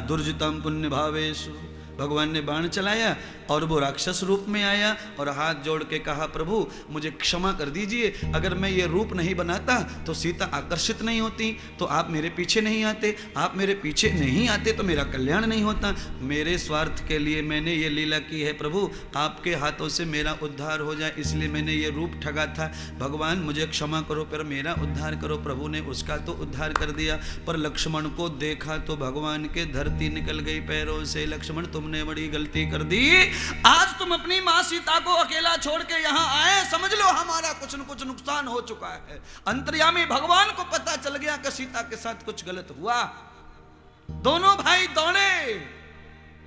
दुर्जितम पुण्य भावेशु, भगवान ने बाण चलाया और वो राक्षस रूप में आया और हाथ जोड़ के कहा, प्रभु मुझे क्षमा कर दीजिए, अगर मैं ये रूप नहीं बनाता तो सीता आकर्षित नहीं होती, तो आप मेरे पीछे नहीं आते, आप मेरे पीछे नहीं आते तो मेरा कल्याण नहीं होता। मेरे स्वार्थ के लिए मैंने ये लीला की है प्रभु, आपके हाथों से मेरा उद्धार हो जाए, इसलिए मैंने ये रूप ठगा था। भगवान मुझे क्षमा करो, पर मेरा उद्धार करो। प्रभु ने उसका तो उद्धार कर दिया, पर लक्ष्मण को देखा तो भगवान के धरती निकल गई पैरों से। लक्ष्मण तुमने बड़ी गलती कर दी, आज तुम अपनी मां सीता को अकेला छोड़ के यहां आए, समझ लो हमारा कुछ न कुछ नुकसान हो चुका है। अंतर्यामी भगवान को पता चल गया कि सीता के साथ कुछ गलत हुआ। दोनों भाई दौड़े,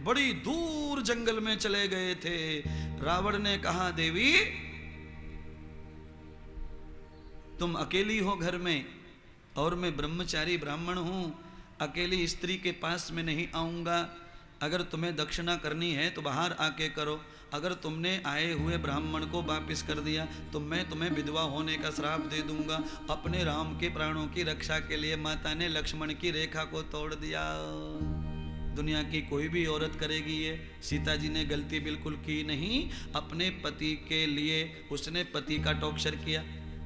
बड़ी दूर जंगल में चले गए थे। रावण ने कहा, देवी तुम अकेली हो घर में और मैं ब्रह्मचारी ब्राह्मण हूं, अकेली स्त्री के पास में नहीं आऊंगा। अगर तुम्हें दक्षिणा करनी है तो बाहर आके करो। अगर तुमने आए हुए ब्राह्मण को वापिस कर दिया तो मैं तुम्हें विधवा होने का श्राप दे दूंगा। अपने राम के प्राणों की रक्षा के लिए माता ने लक्ष्मण की रेखा को तोड़ दिया। दुनिया की कोई भी औरत करेगी ये। सीता जी ने गलती बिल्कुल की नहीं। अपने पति के लिए उसने पति का टॉर्चर किया,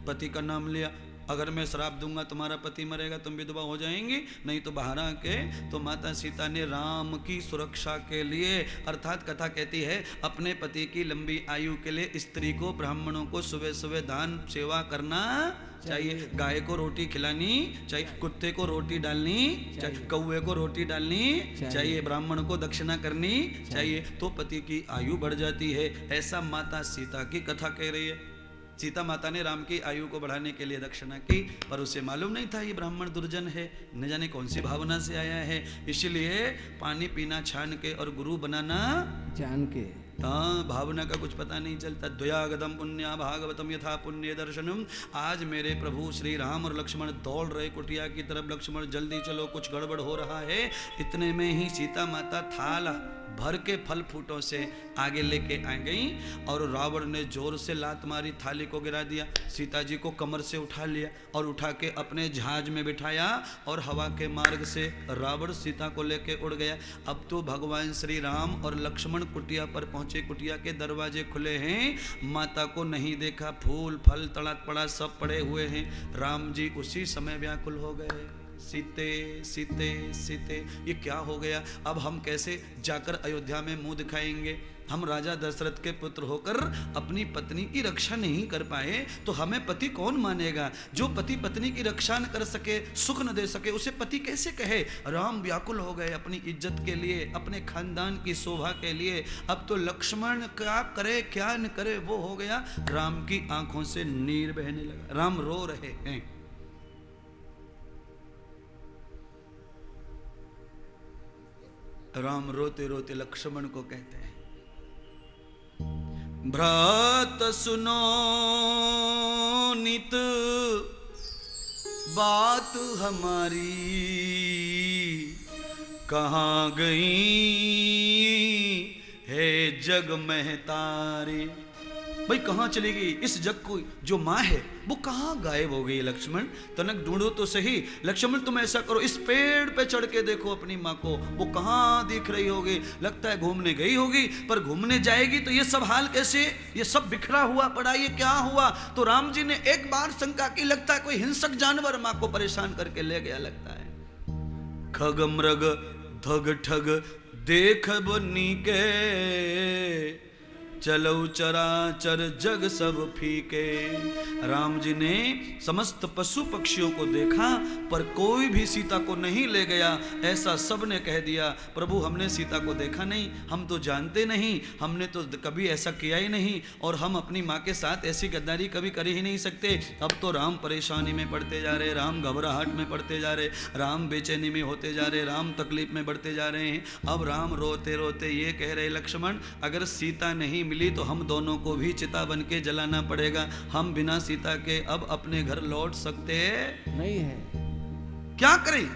पति का नाम लिया। अगर मैं श्राप दूंगा तुम्हारा पति मरेगा, तुम विधवा हो जाएंगी, नहीं तो बाहर आके। तो माता सीता ने राम की सुरक्षा के लिए, अर्थात कथा कहती है अपने पति की लंबी आयु के लिए स्त्री को, ब्राह्मणों को सुबह सुबह दान सेवा करना चाहिए। गाय को रोटी खिलानी चाहिए, कुत्ते को रोटी डालनी चाहिए, कौवे को रोटी डालनी चाहिए, ब्राह्मण को दक्षिणा करनी चाहिए, तो पति की आयु बढ़ जाती है। ऐसा माता सीता की कथा कह रही है। सीता माता ने राम की आयु को बढ़ाने के लिए दक्षिणा की, पर उसे मालूम नहीं था ये ब्राह्मण दुर्जन है, न जाने कौन सी भावना से आया है। इसलिए पानी पीना छान के और गुरु बनाना जान के। भावना का कुछ पता नहीं चलता। द्वयागतम पुण्या भागवतम यथा पुण्य दर्शनम। आज मेरे प्रभु श्री राम और लक्ष्मण दौड़ रहे कुटिया की तरफ। लक्ष्मण जल्दी चलो, कुछ गड़बड़ हो रहा है। इतने में ही सीता माता थाल भर के फल फूटों से आगे लेके आ गई और रावण ने जोर से लात मारी, थाली को गिरा दिया। सीता जी को कमर से उठा लिया और उठा के अपने जहाज में बिठाया और हवा के मार्ग से रावण सीता को लेके उड़ गया। अब तो भगवान श्री राम और लक्ष्मण कुटिया पर पहुंचे। कुटिया के दरवाजे खुले हैं, माता को नहीं देखा, फूल फल तड़ा पड़ा सब पड़े हुए हैं। राम जी उसी समय व्याकुल हो गए, सीते सीते सीते, ये क्या हो गया? अब हम कैसे जाकर अयोध्या में मुंह दिखाएंगे? हम राजा दशरथ के पुत्र होकर अपनी पत्नी की रक्षा नहीं कर पाए तो हमें पति कौन मानेगा? जो पति पत्नी की रक्षा न कर सके, सुख न दे सके, उसे पति कैसे कहे? राम व्याकुल हो गए अपनी इज्जत के लिए, अपने खानदान की शोभा के लिए। अब तो लक्ष्मण क्या करे क्या न करे वो हो गया। राम की आंखों से नीर बहने लगा, राम रो रहे हैं। राम रोते रोते लक्ष्मण को कहते हैं, भ्रात सुनो नित बात हमारी, कहाँ गई है जग महतारी। भाई कहाँ चली गई इस जग को जो माँ है, वो कहाँ गायब हो गई? लक्ष्मण तनक ढूंढो तो सही। लक्ष्मण तुम ऐसा करो, इस पेड़ पे चढ़ के देखो अपनी माँ को, वो कहाँ दिख रही होगी? लगता है घूमने गई होगी, पर घूमने जाएगी तो ये सब हाल कैसे? ये सब बिखरा हुआ पड़ा, ये क्या हुआ? तो राम जी ने एक बार शंका की, लगता है कोई हिंसक जानवर माँ को परेशान करके ले गया लगता है। खग मृग धग ठग देख बनी के चलो चराचर जग सब फीके। राम जी ने समस्त पशु पक्षियों को देखा पर कोई भी सीता को नहीं ले गया। ऐसा सब ने कह दिया, प्रभु हमने सीता को देखा नहीं, हम तो जानते नहीं, हमने तो कभी ऐसा किया ही नहीं, और हम अपनी माँ के साथ ऐसी गद्दारी कभी कर ही नहीं सकते। अब तो राम परेशानी में पड़ते जा रहे, राम घबराहट में पड़ते जा रहे, राम बेचैनी में होते जा रहे, राम तकलीफ में बढ़ते जा रहे हैं। अब राम रोते रोते ये कह रहे, लक्ष्मण अगर सीता नहीं मिली तो हम दोनों को भी चिता बन के जलाना पड़ेगा। हम बिना सीता के अब अपने घर लौट सकते नहीं है, क्या करें?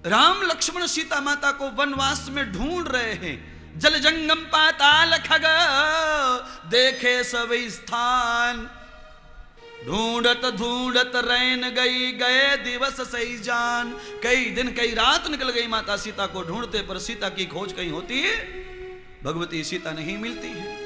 राम लक्ष्मण सीता माता को वनवास में ढूंढ रहे हैं। जल जंगम पाताल खग देखे सभी स्थान, ढूंढत ढूंढत रैन गई गए दिवस सही जान। कई दिन कई रात निकल गई माता सीता को ढूंढते, पर सीता की खोज कहीं होती है, भगवती सीता नहीं मिलती है।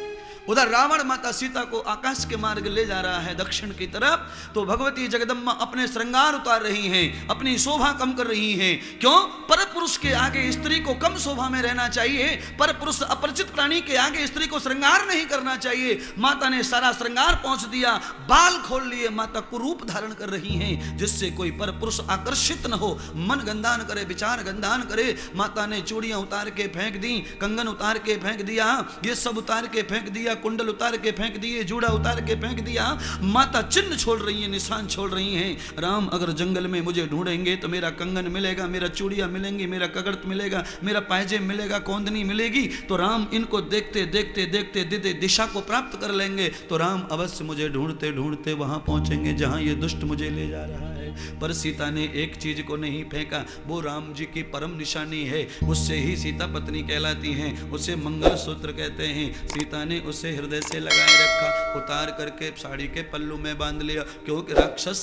उधर रावण माता सीता को आकाश के मार्ग ले जा रहा है दक्षिण की तरफ, तो भगवती जगदम्बा अपने श्रृंगार उतार रही हैं, अपनी शोभा कम कर रही हैं। क्यों? पर पुरुष के आगे स्त्री को कम शोभा में रहना चाहिए, पर पुरुष अपरिचित प्राणी के आगे स्त्री को श्रृंगार नहीं करना चाहिए। माता ने सारा श्रृंगार पहुंच दिया, बाल खोल लिए, माता कुरूप धारण कर रही हैं, जिससे कोई पर पुरुष आकर्षित न हो, मन गंदा न करे, विचार गंदा न करे। माता ने चूड़ियां उतार के फेंक दी, कंगन उतार के फेंक दिया, ये सब उतार के फेंक दिया, कुंडल उतार के फेंक दिए, जूड़ा उतार के फेंक दिया। माता चिन्ह छोड़ रही है, निशान छोड़ रही हैं। राम अगर जंगल में मुझे ढूंढेंगे तो मेरा कंगन मिलेगा, मेरा चूड़ियां मिलेंगी, मेरा कगड़त मिलेगा, मेरा पायजे मिलेगा, कौंदनी मिलेगी, तो राम इनको देखते देखते देखते देखते दिशा को प्राप्त कर लेंगे। तो राम अवश्य मुझे ढूंढते ढूंढते वहां पहुंचेंगे जहां ये दुष्ट मुझे ले जा रहा है। पर सीता ने एक चीज को नहीं फेंका, वो राम जी की परम निशानी है, उससे ही सीता पत्नी कहलाती हैं, उसे मंगल सूत्र कहते हैं। सीता ने उसे हृदय से लगाए रखा, उतार करके साड़ी के पल्लू में बांध लिया, क्योंकि राक्षस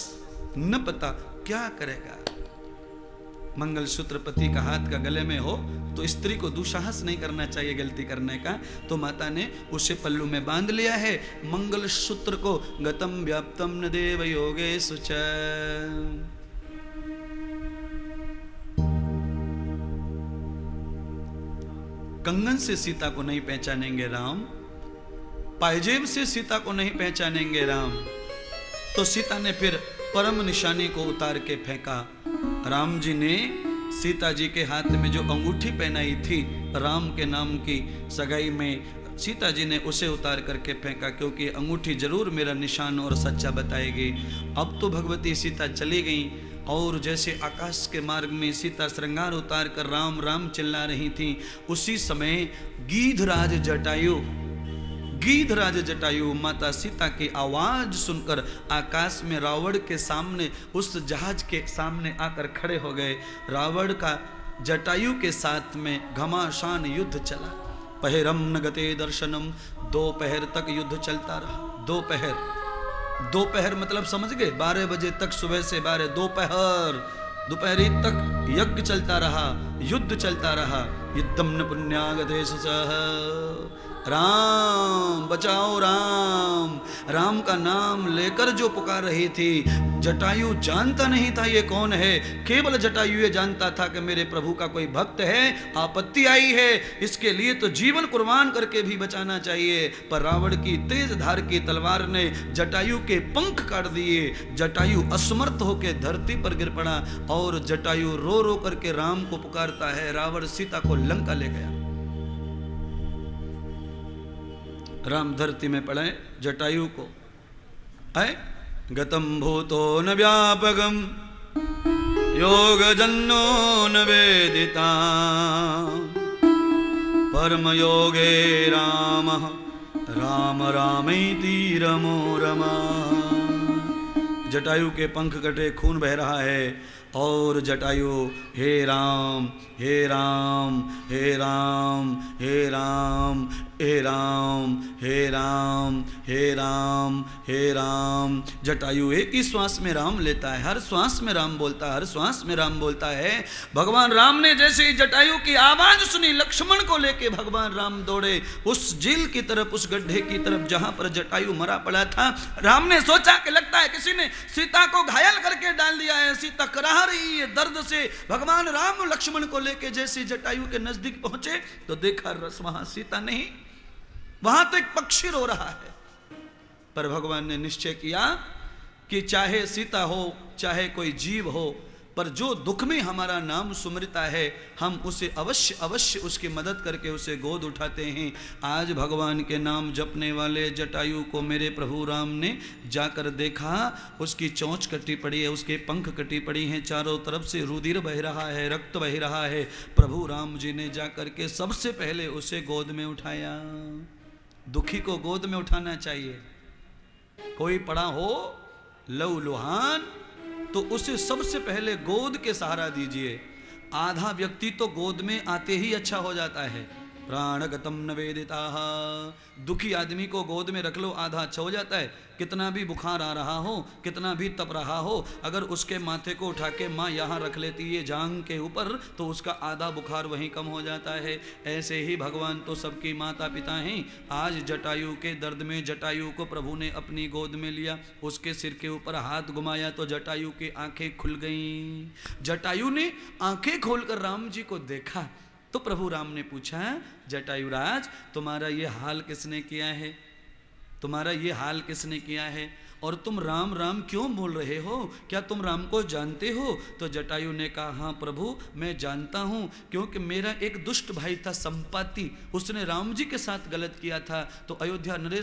न पता क्या करेगा। मंगलसूत्र पति का हाथ का गले में हो तो स्त्री को दुस्साहस नहीं करना चाहिए गलती करने का। तो माता ने उसे पल्लू में बांध लिया है मंगलसूत्र को। गतम व्याप्तम न देव योगेषु च, कंगन से सीता को नहीं पहचानेंगे राम, पायजेब से सीता को नहीं पहचानेंगे राम। तो सीता ने फिर परम निशानी को उतार के फेंका। राम जी ने सीता जी के हाथ में जो अंगूठी पहनाई थी राम के नाम की सगाई में, सीता जी ने उसे उतार करके फेंका, क्योंकि अंगूठी जरूर मेरा निशान और सच्चा बताएगी। अब तो भगवती सीता चली गई, और जैसे आकाश के मार्ग में सीता श्रृंगार उतार कर राम राम चिल्ला रही थी, उसी समय गीधराज जटायु माता सीता की आवाज सुनकर आकाश में रावण के सामने, उस जहाज के सामने आकर खड़े हो गए। रावण का जटायु के साथ में घमासान युद्ध चला। पहरम न गते दर्शनम, दोपहर तक युद्ध चलता रहा। दोपहर मतलब समझ गए, 12 बजे तक, सुबह से 12, दोपहरी तक यज्ञ चलता रहा, युद्ध चलता रहा। युद्धम न पुण्यागदेश सह, राम बचाओ राम, राम का नाम लेकर जो पुकार रही थी। जटायु जानता नहीं था ये कौन है, केवल जटायु ये जानता था कि मेरे प्रभु का कोई भक्त है, आपत्ति आई है, इसके लिए तो जीवन कुर्बान करके भी बचाना चाहिए। पर रावण की तेज धार की तलवार ने जटायु के पंख काट दिए। जटायु असमर्थ होकर धरती पर गिर पड़ा, और जटायु रो रो करके राम को पुकारता है। रावण सीता को लंका ले गया। राम धरती में पड़े, जटायु को आए गतम भूतो न व्यापकम योग जन्नो न वेदिता परम योगे राम राम रामेति रमो रमा। जटायु के पंख कटे, खून बह रहा है, और जटायु हे राम हे राम हे राम हे राम हे राम हे राम हे राम हे राम। जटायु एक ही श्वास में राम लेता है, हर श्वास में राम बोलता है, हर श्वास में राम बोलता है। भगवान राम ने जैसे ही जटायु की आवाज सुनी, लक्ष्मण को लेके भगवान राम दौड़े उस झील की तरफ, उस गड्ढे की तरफ जहां पर जटायु मरा पड़ा था। राम ने सोचा कि लगता है किसी ने सीता को घायल करके डाल दिया है, सीता कराह रही है दर्द से। भगवान राम लक्ष्मण को लेके जैसे जटायु के नजदीक पहुंचे तो देखा वहां सीता नहीं, वहां तो एक पक्षी रो रहा है। पर भगवान ने निश्चय किया कि चाहे सीता हो चाहे कोई जीव हो, पर जो दुख में हमारा नाम सुमरता है हम उसे अवश्य अवश्य उसकी मदद करके उसे गोद उठाते हैं। आज भगवान के नाम जपने वाले जटायु को मेरे प्रभु राम ने जाकर देखा, उसकी चोंच कटी पड़ी है, उसके पंख कटी पड़ी हैं, चारों तरफ से रुधिर बह रहा है, रक्त बह रहा है। प्रभु राम जी ने जाकर के सबसे पहले उसे गोद में उठाया। दुखी को गोद में उठाना चाहिए। कोई पड़ा हो लहूलुहान तो उसे सबसे पहले गोद के सहारा दीजिए। आधा व्यक्ति तो गोद में आते ही अच्छा हो जाता है। प्राणगतम न वेदिता, दुखी आदमी को गोद में रख लो, आधा अच्छा हो जाता है। कितना भी बुखार आ रहा हो, कितना भी तप रहा हो, अगर उसके माथे को उठा के माँ यहाँ रख लेती है जांग के ऊपर, तो उसका आधा बुखार वहीं कम हो जाता है। ऐसे ही भगवान तो सबकी माता पिता हैं। आज जटायु के दर्द में जटायु को प्रभु ने अपनी गोद में लिया, उसके सिर के ऊपर हाथ घुमाया तो जटायु की आंखें खुल गईं। जटायु ने आंखें खोलकर राम जी को देखा तो प्रभु राम ने पूछा, जटायुराज तुम्हारा ये हाल किसने किया है, तुम्हारा ये हाल किसने किया है, और तुम राम राम क्यों बोल रहे हो, क्या तुम राम को जानते हो? तो जटायु ने कहा, हाँ प्रभु मैं जानता हूँ, क्योंकि मेरा एक दुष्ट भाई था संपाति, उसने राम जी के साथ गलत किया था। तो अयोध्या नरेश